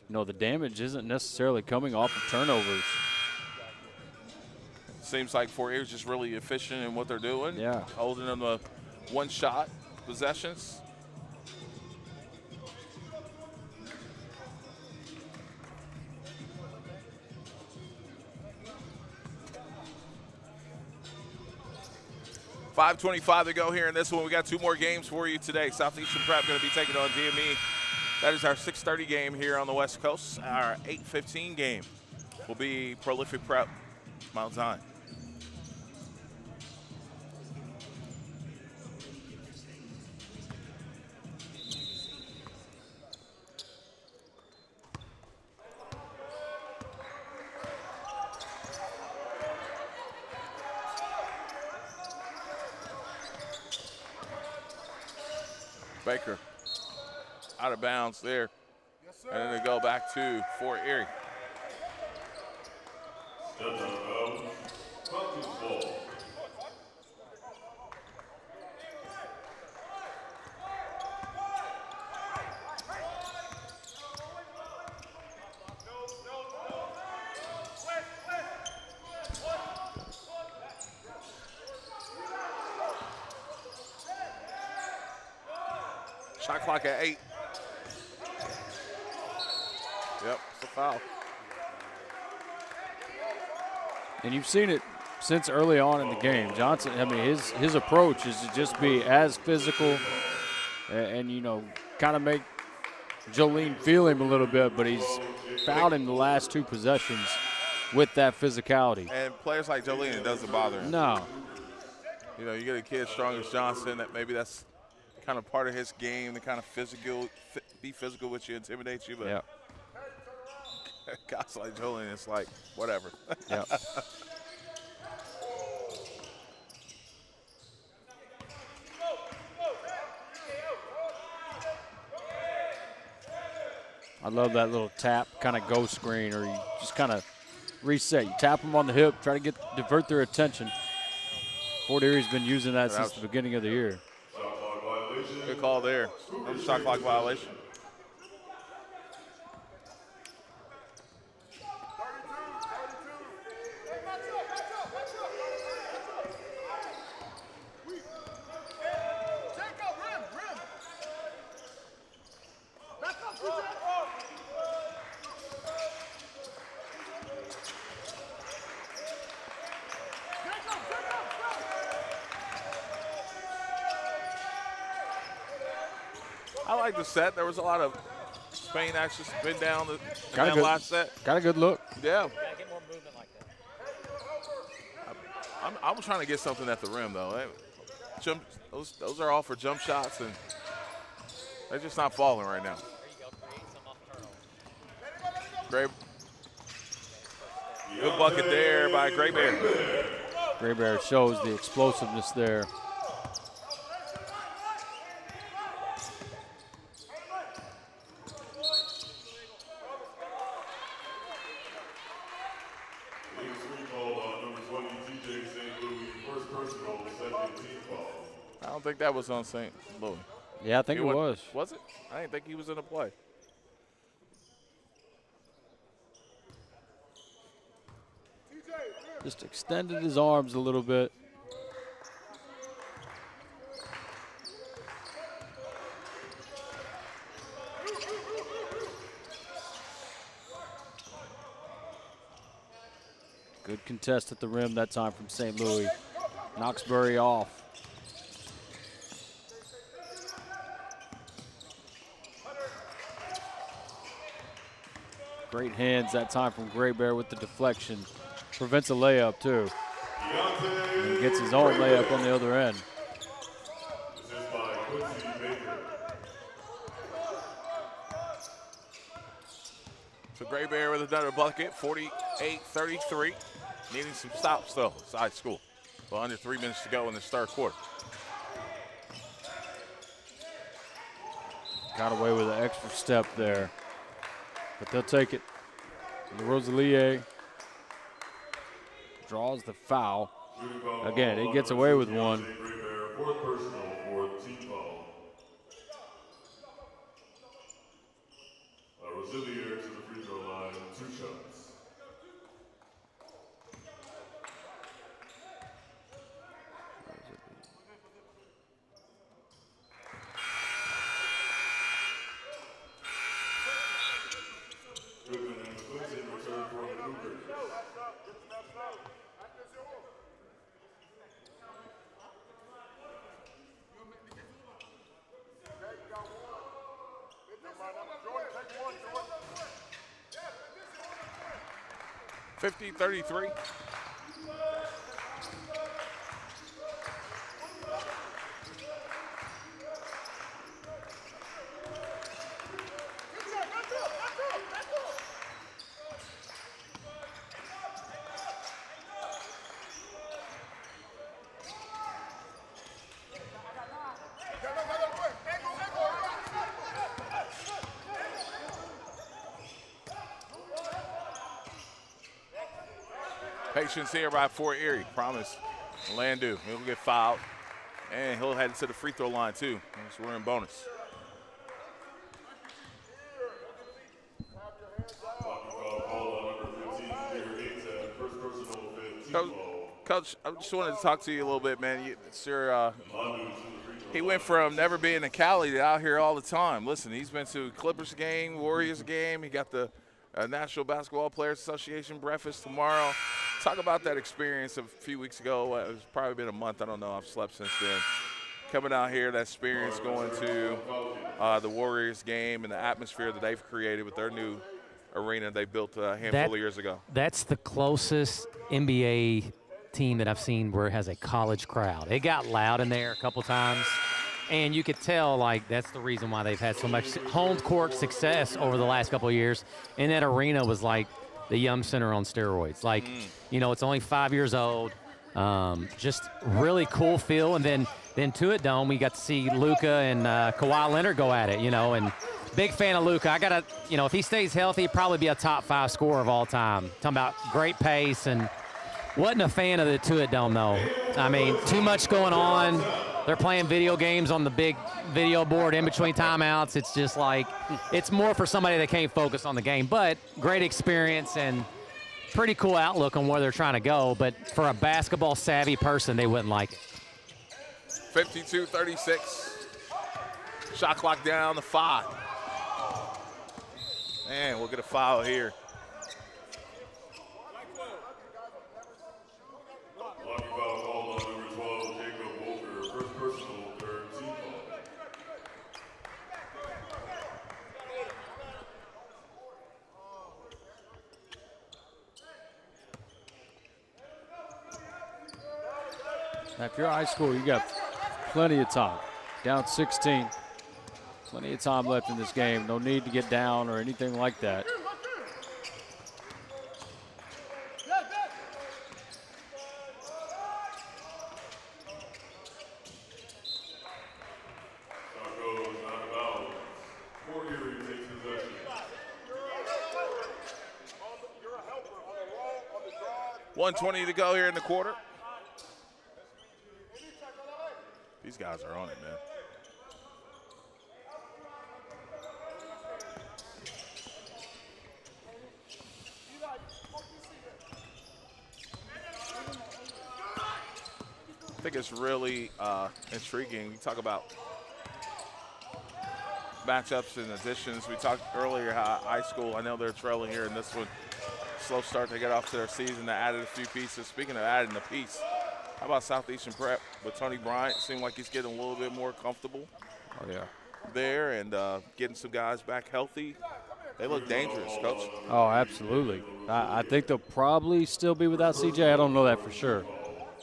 the damage isn't necessarily coming off of turnovers. Seems like Fort Erie's just really efficient in what they're doing. Yeah. Holding them to one-shot possessions. .525 to go here in this one. We got 2 more games for you today. Southeastern Prep going to be taking on DME. That is our 6:30 game here on the West Coast. Our 8:15 game will be Prolific Prep Mount Zion. Baker out of bounds there. Yes, and then they go back to Fort Erie. Shot clock at 8. Yep, it's a foul. And you've seen it since early on in the game. Johnson, I mean, his approach is to just be as physical and kind of make Jolene feel him a little bit, but he's fouled him the last 2 possessions with that physicality. And players like Jolene, it doesn't bother him. No. You know, you get a kid strong as Johnson, that maybe that's kind of part of his game, the kind of be physical with you, intimidate you. But Yep. guys like Jolene, it's like, whatever. Yep. I love that little tap kind of go screen, or you just kind of reset. You tap them on the hip, try to divert their attention. Fort Erie's been using that since the beginning of the year. Good call there. Shot clock violation. I like the set. There was a lot of Spain action spin down the last set. Got a good look. Yeah. Get more movement like that. I'm trying to get something at the rim, though. Those are all for jump shots, and they're just not falling right now. There you go. Create some off turnover. Good bucket there by Gray Bear. Gray Bear shows the explosiveness there. I don't think that was on St. Louis. Yeah, I think it was. Was it? I didn't think he was in the play. Just extended his arms a little bit. Good contest at the rim that time from St. Louis. Knoxbury off. Great hands that time from Gray Bear with the deflection. Prevents a layup, too. And gets his own layup on the other end. So Gray Bear with another bucket, 48-33. Needing some stops, though. It's iSchool. Well, under 3 minutes to go in this third quarter. Got away with an extra step there. But they'll take it. And Rosalier draws the foul. Again, he gets away with one. Rosalier to the free throw line, 2 shots. Goodman and Clinton return for the Cougars. Fifty 33. Patience here by Fort Erie. Promise. Landu, he'll get fouled. And he'll head to the free throw line, too. So we're in bonus. Coach, I just wanted to talk to you a little bit, man. He went from never being in Cali to out here all the time. Listen, he's been to Clippers game, Warriors game. He got the National Basketball Players Association breakfast tomorrow. Talk about that experience of a few weeks ago. It's probably been a month. I don't know. I've slept since then. Coming out here, that experience going to the Warriors game and the atmosphere that they've created with their new arena they built a handful of years ago. That's the closest NBA team that I've seen where it has a college crowd. It got loud in there a couple times, and you could tell, like, that's the reason why they've had so much home court success over the last couple of years. And that arena was like the Yum Center on steroids. Like, you know, it's only 5 years old. Just really cool feel. And then to it, Dome, we got to see Luka and Kawhi Leonard go at it, you know, and big fan of Luka. I got to, you know, if he stays healthy, he'd probably be a top 5 scorer of all time. Talking about great pace, and wasn't a fan of the To It Dome, though. I mean, too much going on. They're playing video games on the big video board in between timeouts. It's just like, it's more for somebody that can't focus on the game. But great experience and pretty cool outlook on where they're trying to go. But for a basketball-savvy person, they wouldn't like it. 52-36. Shot clock down to 5. And we'll get a foul here. Lucky foul called on number 12, Jacob Walker. First personal, third team foul. Now, if you're high school, you got plenty of time. Down 16. Plenty of time left in this game. No need to get down or anything like that. Shot goes out of bounds. Fort Erie takes possession. 1:20 to go here in the quarter. These guys are on it, man. I think it's really intriguing. We talk about matchups and additions. We talked earlier how iSchool, I know they're trailing here in this one. Slow start to get off to their season. They added a few pieces. Speaking of adding a piece, how about Southeastern Prep with Tony Bryant? Seemed like he's getting a little bit more comfortable. Oh, yeah. There and getting some guys back healthy. They look dangerous, Coach. Oh, absolutely. I think they'll probably still be without CJ. I don't know that for sure.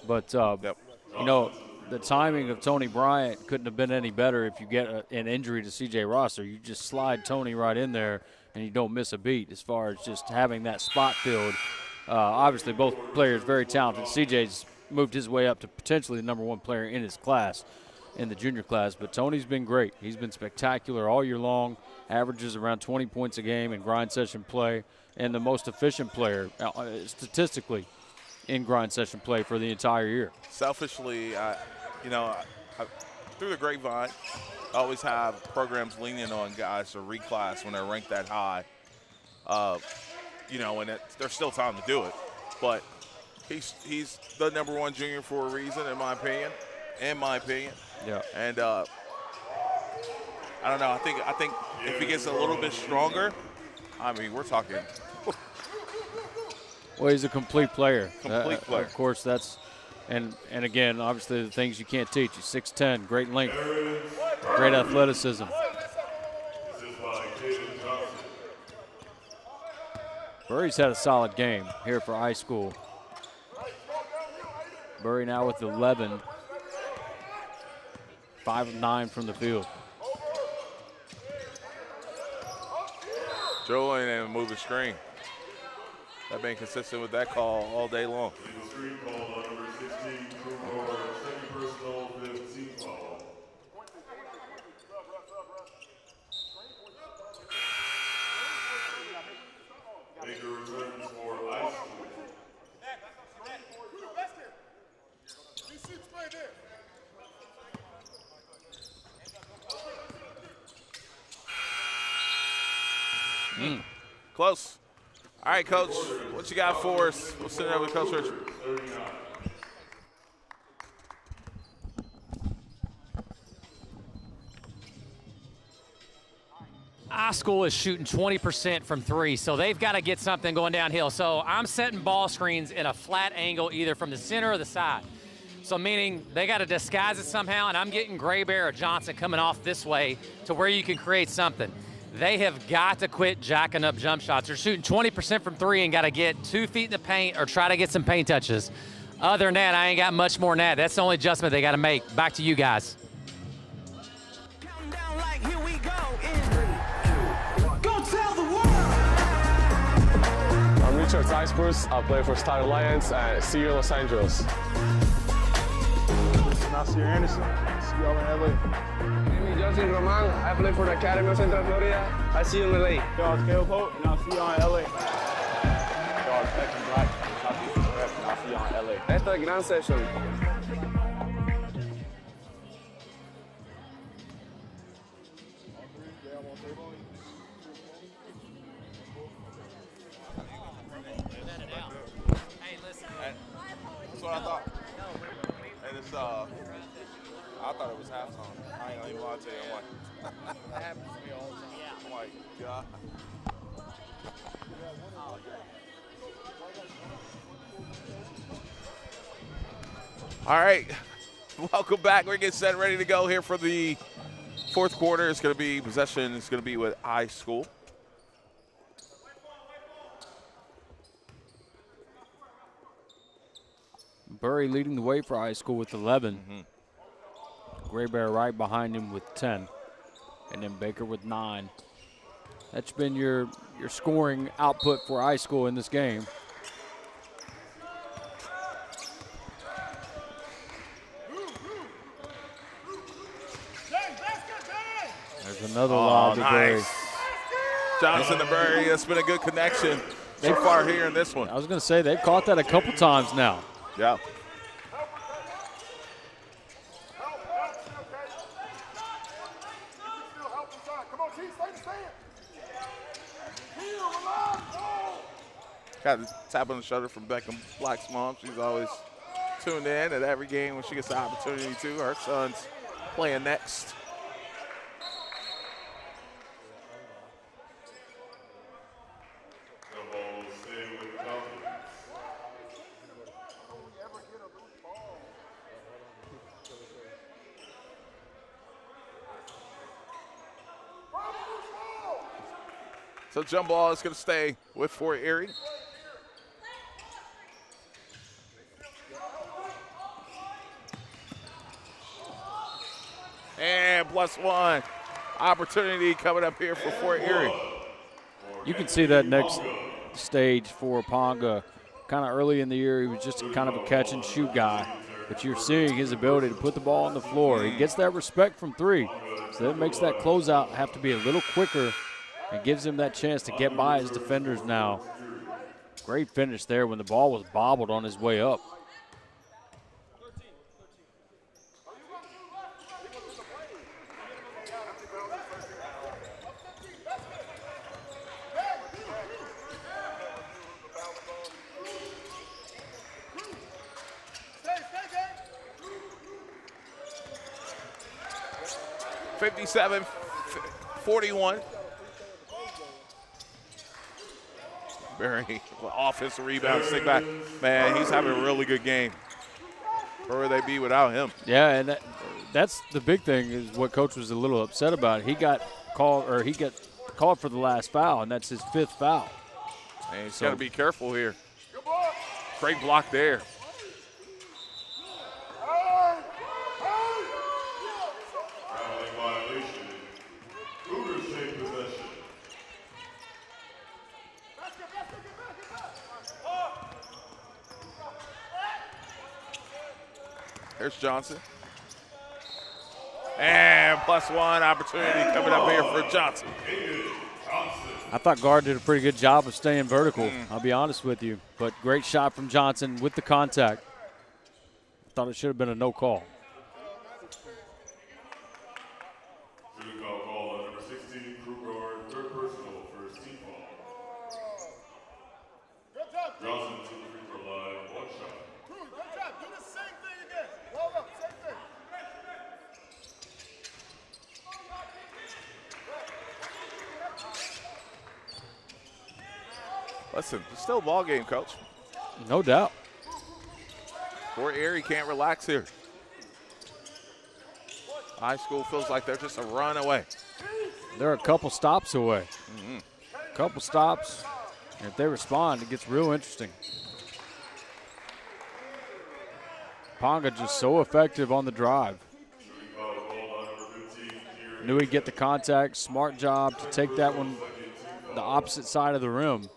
But, you know, the timing of Tony Bryant couldn't have been any better if you get an injury to CJ Rosser. You just slide Tony right in there and you don't miss a beat as far as just having that spot filled. Obviously, both players very talented. CJ's moved his way up to potentially the number 1 player in his class, in the junior class. But Tony's been great. He's been spectacular all year long, averages around 20 points a game in grind session play, and the most efficient player statistically in grind session play for the entire year. Selfishly, through the grapevine, I always have programs leaning on guys to reclass when they're ranked that high. And there's still time to do it. But he's the number 1 junior for a reason, in my opinion. Yeah. And I don't know. I think if he gets a little bit stronger, I mean, we're talking. Well, he's a complete player. Player. Of course, that's and again, obviously the things you can't teach. He's 6'10", great length, great athleticism. Burry's had a solid game here for iSchool. Burry now with 11, 5 of 9 from the field. Drilling and moving screen. They've been consistent with that call all day long. Screen call on number 16, for second personal, 5th team foul. Baker returns for iSchool. Close. All right, Coach, what you got for us? We'll send it over to Coach Richard. iSchool is shooting 20% from 3, so they've got to get something going downhill. So I'm setting ball screens in a flat angle either from the center or the side. So meaning they got to disguise it somehow, and I'm getting Graybear or Johnson coming off this way to where you can create something. They have got to quit jacking up jump shots. They're shooting 20% from three and got to get 2 feet in the paint or try to get some paint touches. Other than that, I ain't got much more than that. That's the only adjustment they got to make. Back to you guys. I'm Richard iSchool. I play for Star Alliance and see you in Los Angeles. Nasir Anderson. See y'all in LA. I'm Justin Roman. I play for the Academy of Central Florida. I see you in LA. Y'all Caleb Holt, and I'll see y'all in LA. Y'all Texas Black, Southeastern Prep, and I'll see y'all in LA. Esta es gran session. That's what I thought. And it's I thought it was halftime. I ain't gonna even lie to you. I'm like, that happens to me all the time. Yeah. I'm like, God. All right, welcome back. We're getting set, ready to go here for the fourth quarter. It's going to be possession. It's going to be with iSchool. Burry leading the way for iSchool with 11. Gray Bear right behind him with 10. And then Baker with 9. That's been your scoring output for iSchool in this game. There's another lob to Burry. Johnson to Burry. That's been a good connection so far here in this one. I was going to say, they've caught that a couple times now. Yeah. Got a tap on the shoulder from Beckham Black's mom. She's always tuned in at every game when she gets the opportunity to. Her son's playing next. So jump ball is going to stay with Fort Erie. And +1 opportunity coming up here for Fort Erie. You can see that next stage for Ponga. Kind of early in the year, he was just kind of a catch and shoot guy. But you're seeing his ability to put the ball on the floor. He gets that respect from three. So that makes that closeout have to be a little quicker and gives him that chance to get by his defenders now. Great finish there when the ball was bobbled on his way up. (57-41). Barry, offensive rebound, stick back. Man, he's having a really good game. Where would they be without him? Yeah, and that's the big thing is what Coach was a little upset about. He got called for the last foul, and that's his 5th foul. And he's got to be careful here. Great block there. Here's Johnson. And +1 opportunity coming up here for Johnson. I thought guard did a pretty good job of staying vertical, I'll be honest with you. But great shot from Johnson with the contact. I thought it should have been a no call. Call on number 16, crew guard, 3rd personal, first team foul. Johnson to the free throw line, 1 shot. Good job. Do the same thing again. Roll up, same thing. Listen, it's still a ball game, Coach. No doubt. Fort Erie can't relax here. iSchool feels like they're just a run away. They're a couple stops away. A couple stops. And if they respond, it gets real interesting. Ponga just so effective on the drive. Knew he'd get the contact. Smart job to take that one the opposite side of the rim.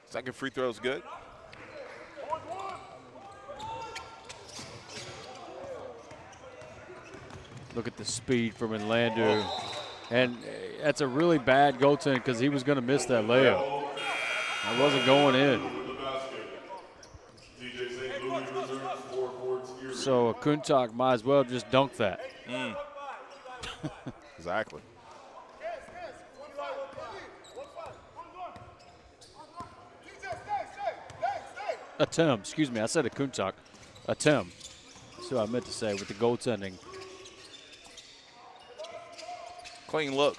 Second free throw is good. Look at the speed from Orlando. And that's a really bad goaltend because he was going to miss that layup. It wasn't going in. So Kunchak might as well just dunk that. Exactly. A Tim, excuse me, I said a Kunchak. A Tim. That's what I meant to say with the goaltending. Clean look.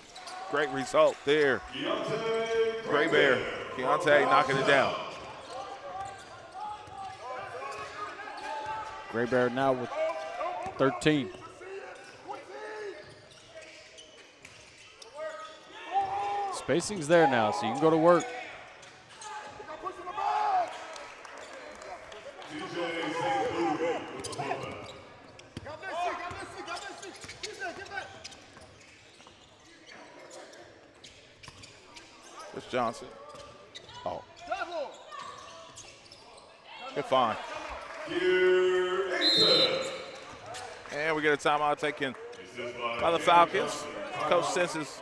Great result there. Gray Bear. Keontae knocking it down. Gray Bear now with 13. Spacing's there now, so you can go to work. There's Johnson. Oh. Good find. And we get a timeout taken by the Falcons. Coach senses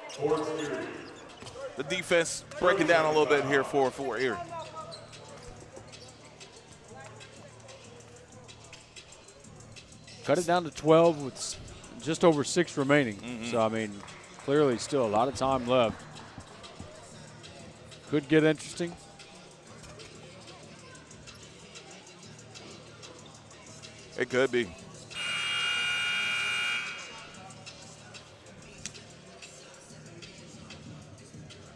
the defense breaking down a little bit here for Erie. Cut it down to 12 with just over 6 remaining. So, I mean, clearly still a lot of time left. Could get interesting. It could be.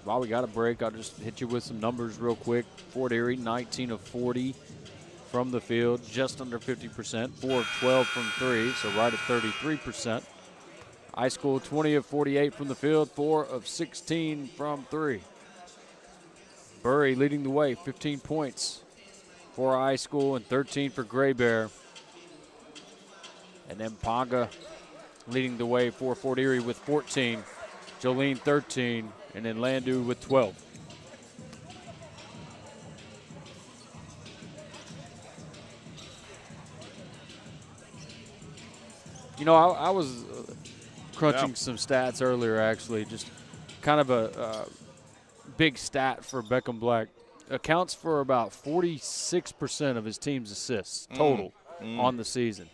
While we got a break, I'll just hit you with some numbers real quick. Fort Erie, 19 of 40 from the field, just under 50%. 4 of 12 from 3, so right at 33%. iSchool, 20 of 48 from the field, 4 of 16 from 3. Burry leading the way, 15 points for iSchool and 13 for Gray Bear. And then Ponga leading the way for Fort Erie with 14, Jolene 13, and then Landu with 12. You know, I was crunching some stats earlier, actually, just kind of a big stat for Beckham Black. Accounts for about 46% of his team's assists total on the season.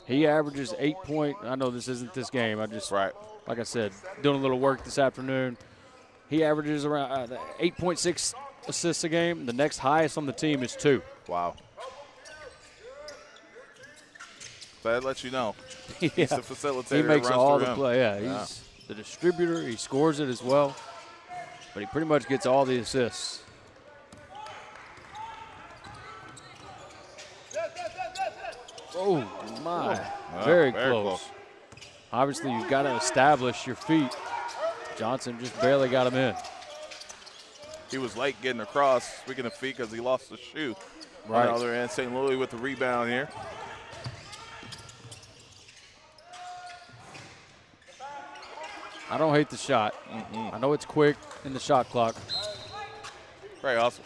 He averages 8 point. I know this isn't this game. I just, like I said, doing a little work this afternoon. He averages around 8.6 assists a game. The next highest on the team is 2. Wow. That lets you know. Yeah. He's the facilitator. He makes runs all the the rim. play. Yeah, he's the distributor. He scores it as well. But he pretty much gets all the assists. Oh, my. Very close. Obviously, you've got to establish your feet. Johnson just barely got him in. He was late getting across, speaking of feet, because he lost the shoe. Right. On the other end, St. Louis with the rebound here. I don't hate the shot. I know it's quick in the shot clock. Very awesome.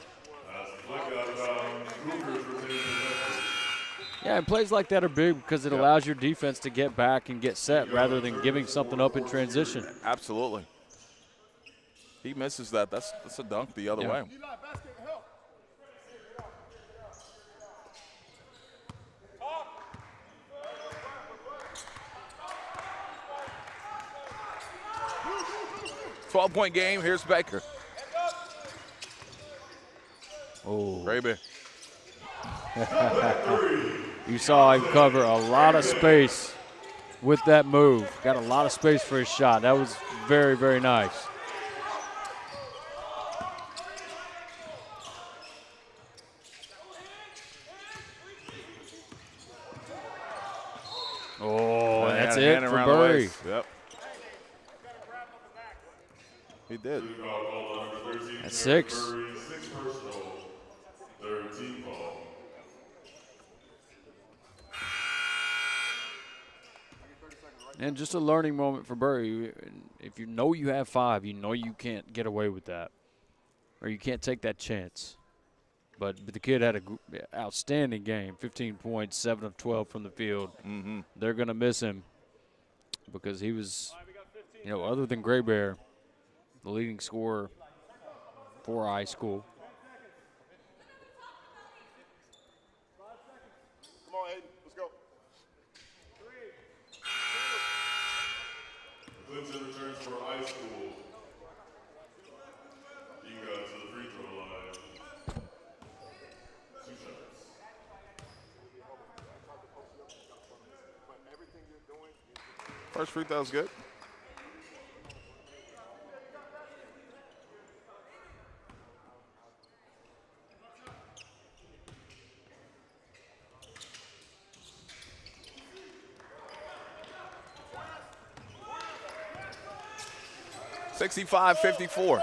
Yeah, and plays like that are big because it allows your defense to get back and get set rather than giving something up in transition. Absolutely. He misses that. That's a dunk the other way. 12-point game. Here's Baker. Oh. Great Bear. You saw him cover a lot of space with that move. Got a lot of space for his shot. That was very, very nice. Oh, that's it for Burry. Yep. He did. That's 6. 6 personal, 3rd team foul. And just a learning moment for Burry. If you know you have 5, you know you can't get away with that, or you can't take that chance. But the kid had an outstanding game, 15 points, 7 of 12 from the field. Mm-hmm. They're going to miss him because he was, other than Gray Bear, the leading scorer for iSchool. Come on, Aiden. Let's go. Clinton returns for iSchool. Inga to the free throw line. 2 shots. First free throw's good. (65-54).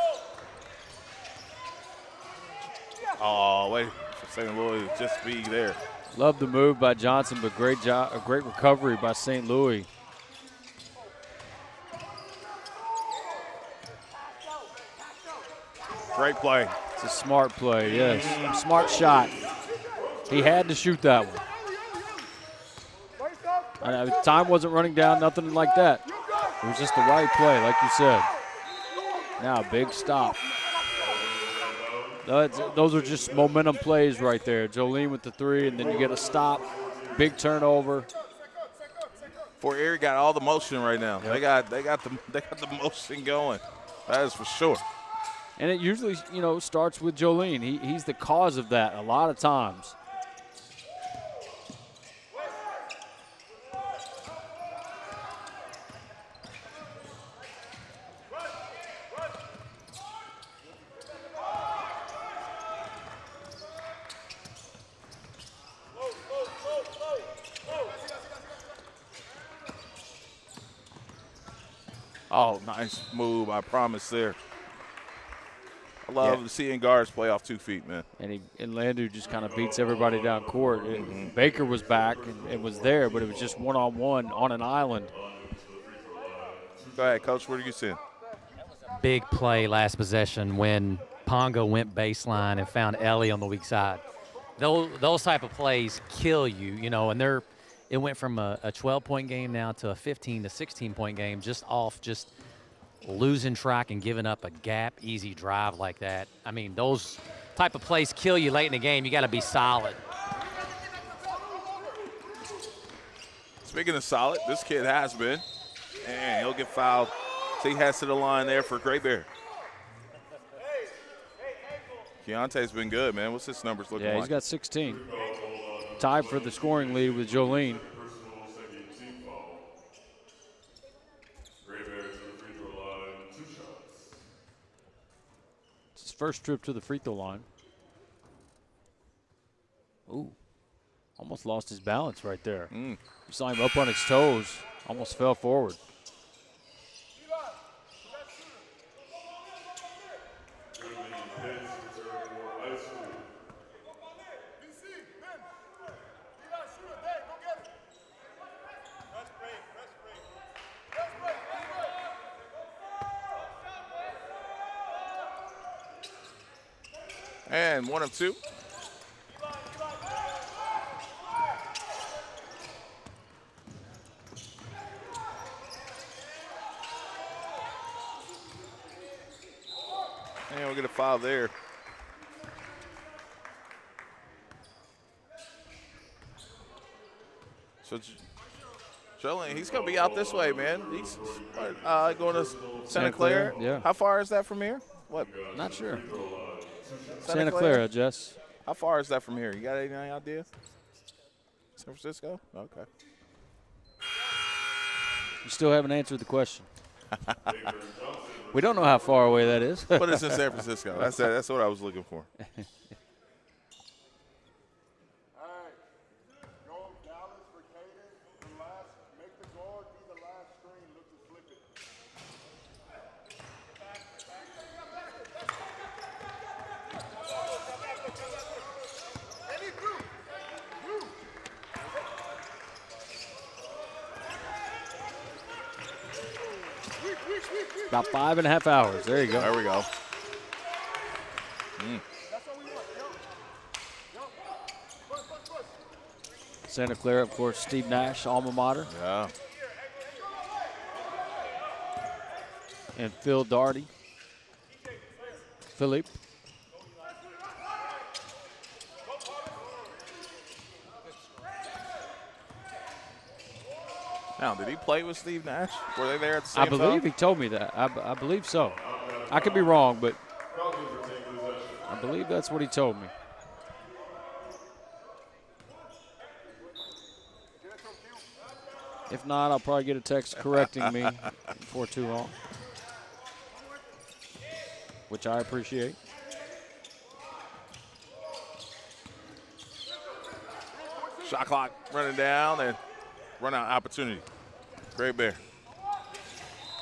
Oh, wait for St. Louis to just be there. Love the move by Johnson, but great job, a great recovery by St. Louis. Great play. It's a smart play, yes. Smart shot. He had to shoot that one. Time wasn't running down, nothing like that. It was just the right play, like you said. Now, big stop. Those are just momentum plays right there. Jolene with the 3, and then you get a stop. Big turnover. Fort Erie got all the motion right now. Yep. They got the motion going. That is for sure. And it usually, starts with Jolene. He's the cause of that a lot of times. Oh, nice move, I promise there. I love seeing guards play off 2 feet, man. And Landu just kind of beats everybody down court. Baker was back and was there, but it was just one-on-one on an island. Go ahead, Coach. What are you seeing? Big play last possession when Pongo went baseline and found Ellie on the weak side. Those type of plays kill you, and it went from a 12-point game now to a 15 to 16-point game just off losing track and giving up a gap easy drive like that. I mean, those type of plays kill you late in the game. You got to be solid. Speaking of solid, this kid has been, and he'll get fouled. So he heads to the line there for Great Bear. Keontae's been good, man. What's his numbers looking like? Yeah, he's got 16. Tied for the scoring lead with Jolene. It's his first trip to the free throw line. Ooh, almost lost his balance right there. You saw him up on his toes, almost fell forward. And 1 of 2. And we'll get a foul there. So Jolene, he's going to be out this way, man. He's going to Santa Clair. Yeah. How far is that from here? What? Not sure. Santa Clara, Jess. How far is that from here? You got any idea? San Francisco? Okay. You still haven't answered the question. We don't know how far away that is. But it's in San Francisco. That's what I was looking for. About 5.5 hours. There you go. There we go. Santa Clara, of course, Steve Nash, alma mater. Yeah. And Phil Daugherty. Philippe. Now, did he play with Steve Nash? Were they there at the same I time? believe he told me that. I believe so. I could be wrong, but I believe that's what he told me. If not, I'll probably get a text correcting me before too long, which I appreciate. Shot clock running down and run out opportunity. Great Bear.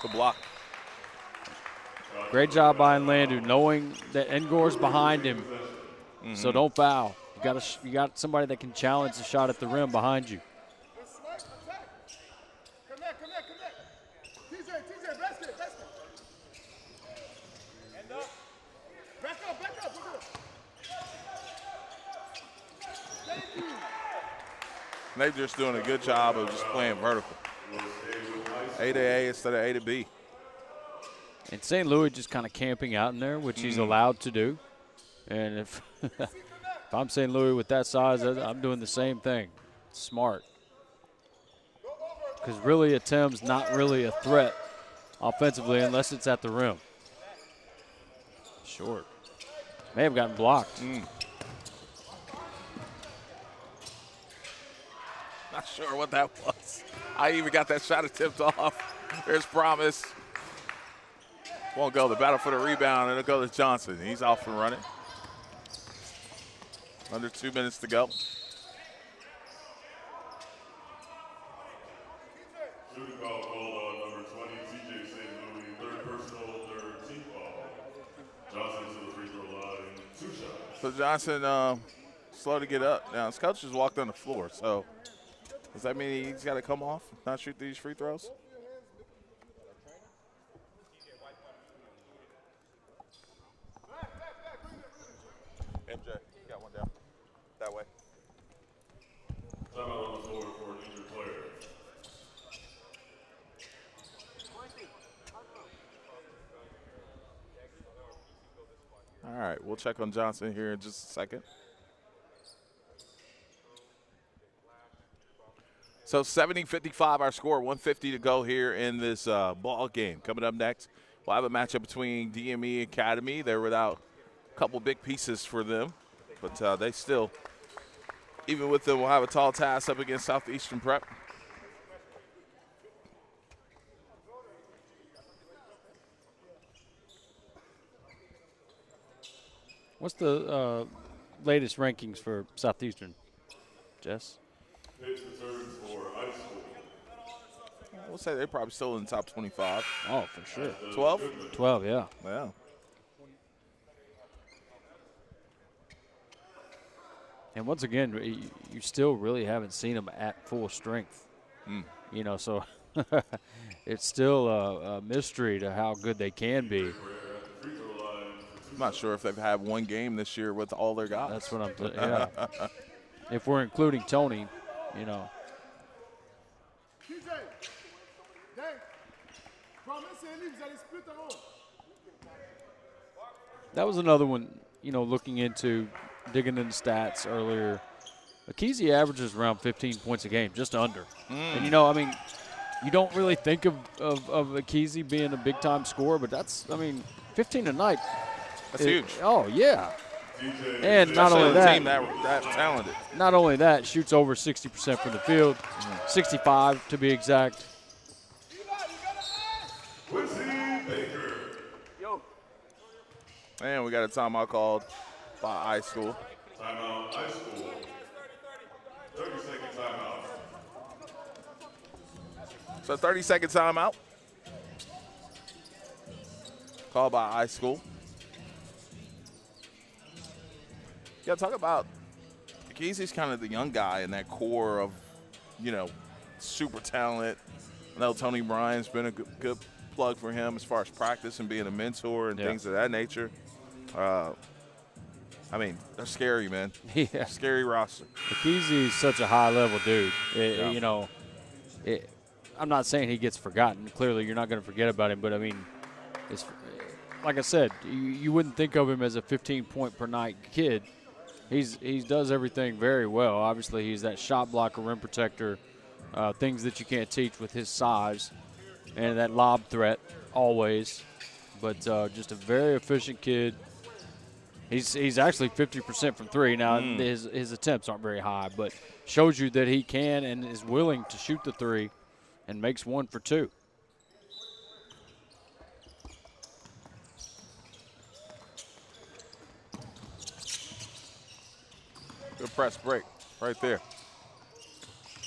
Good block. Great job by Landu, knowing that Ngor's behind him, so don't foul. You got somebody that can challenge the shot at the rim behind you. They're just doing a good job of just playing vertical. A to A instead of A to B. And St. Louis just kind of camping out in there, which he's allowed to do. And if I'm St. Louis with that size, I'm doing the same thing. Smart. Because really a Tim's not really a threat offensively unless it's at the rim. Short. May have gotten blocked. Not sure what that was. I even got that shot tipped off. There's Promise. Won't go. The battle for the rebound, and it'll go to Johnson. He's off and running. Under 2 minutes to go. Shooting foul called on number 20, TJ St. Louis, third personal, third team foul. Johnson to the free throw line, 2 shots. So Johnson slow to get up. Now, his coach just walked on the floor, so does that mean he's got to come off, not shoot these free throws? MJ, you got one down. That way. Timeout on the floor for an injured player. All right, we'll check on Johnson here in just a second. So 70-55 our score, 150 to go here in this ball game. Coming up next, we'll have a matchup between DME Academy. They're without a couple big pieces for them, but they still, even with them, will have a tall task up against Southeastern Prep. What's the latest rankings for Southeastern, Jess? Hits returns for iSchool. We'll say they're probably still in the top 25. Oh, for sure. 12? 12, yeah. Yeah. And once again, you still really haven't seen them at full strength. You know, so it's still a mystery to how good they can be. I'm not sure if they've had one game this year with all their guys. That's what I'm yeah. If we're including Tony, you know. That was another one, you know, looking into, digging into stats earlier. Akizi averages around 15 points a game, just under. And, you know, I mean, you don't really think of Akizi being a big-time scorer, but that's, I mean, 15 a night That's huge. Oh, yeah. And not Especially only a that, team that talented. not only that, shoots over 60% from the field, 65 to be exact. And we got a timeout called by iSchool. Timeout, iSchool. 30-second timeout. So 30-second timeout. Called by iSchool. Yeah, talk about Keezy's kind of the young guy in that core of, super talent. I know Tony Bryan's been a good plug for him as far as practice and being a mentor and things of that nature. They're scary, man. Yeah. Scary roster. Keezy's such a high-level dude. I'm not saying he gets forgotten. Clearly, you're not going to forget about him. But, it's like I said, you wouldn't think of him as a 15-point-per-night kid. He does everything very well. Obviously, he's that shot blocker, rim protector, things that you can't teach with his size, and that lob threat always. But just a very efficient kid. He's actually 50% from three. Now, his attempts aren't very high, but shows you that he can and is willing to shoot the three and makes 1 for 2. Good press break right there.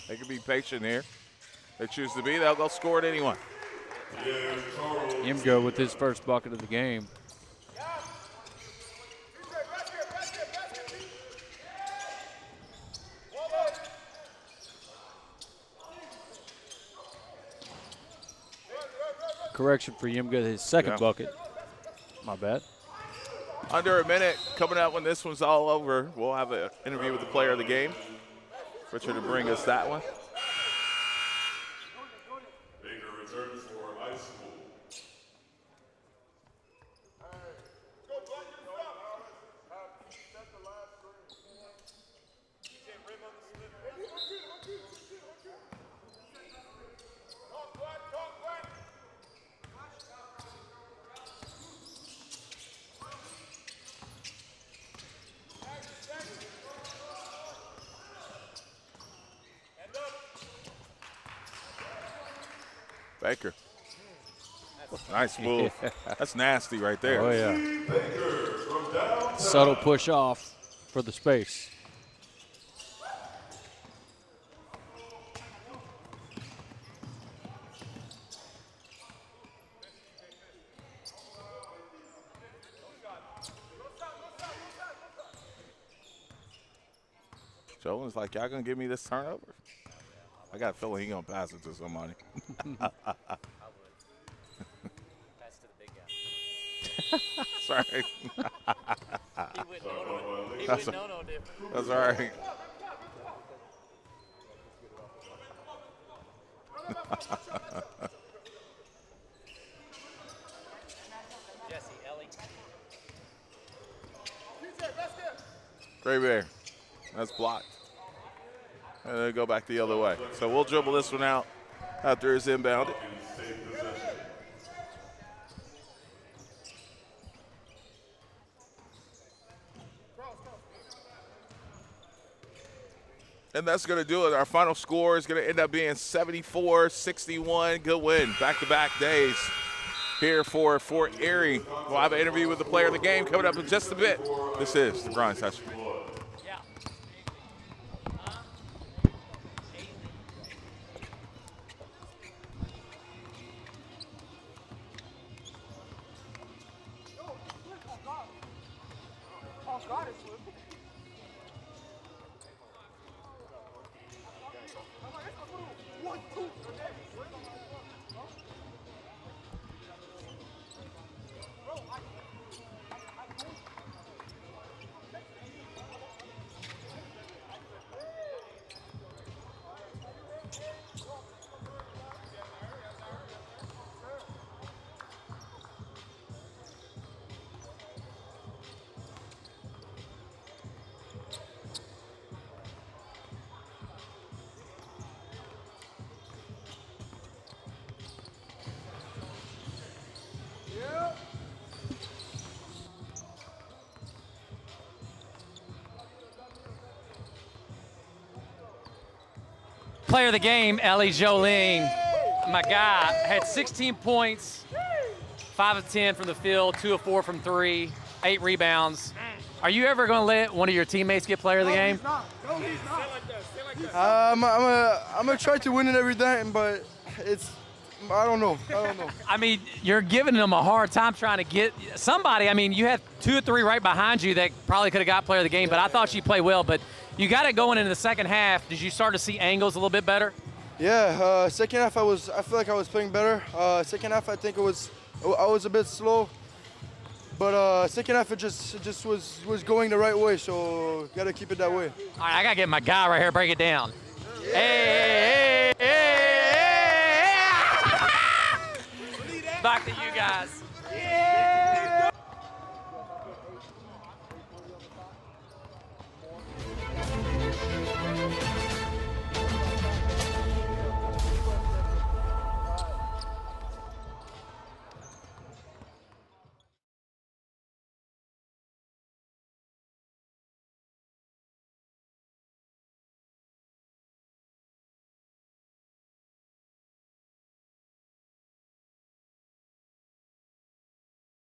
They can be patient here. They choose to be, they'll go score it anyway. Imgo with his first bucket of the game. Correction for Yimga, his second bucket. My bad. Under a minute coming up when this one's all over. We'll have an interview with the player of the game. Richard to bring us that one. Baker returns for iSchool. Baker. Nice move. That's nasty right there. Oh, yeah. Subtle push off for the space. Jolin's like, y'all gonna give me this turnover? I got a feeling he's gonna pass it to somebody. Sorry. That's all right. Gray Bear. That's blocked. And then go back the other way. So we'll dribble this one out after it's inbounded. And that's going to do it. Our final score is going to end up being 74-61. Good win. Back-to-back days here for Fort Erie. We'll have an interview with the player of the game coming up in just a bit. This is the Grind Session. player of the game, Ellie Joling, my guy, had 16 points, 5 of 10 from the field, 2 of 4 from 3, 8 rebounds. Are you ever going to let one of your teammates get player of the game? No, he's not. I'm gonna try to win it every time, but I don't know. I mean, you're giving them a hard time trying to get somebody. I mean, you had 2 or 3 right behind you that probably could have got player of the game, but I thought she played well. But you got it going into the second half. Did you start to see angles a little bit better? Yeah, second half I feel like I was playing better. Second half I think I was a bit slow, but second half it just was going the right way. So gotta keep it that way. All right, I gotta get my guy right here. Break it down. Yeah. Hey. Back to you guys.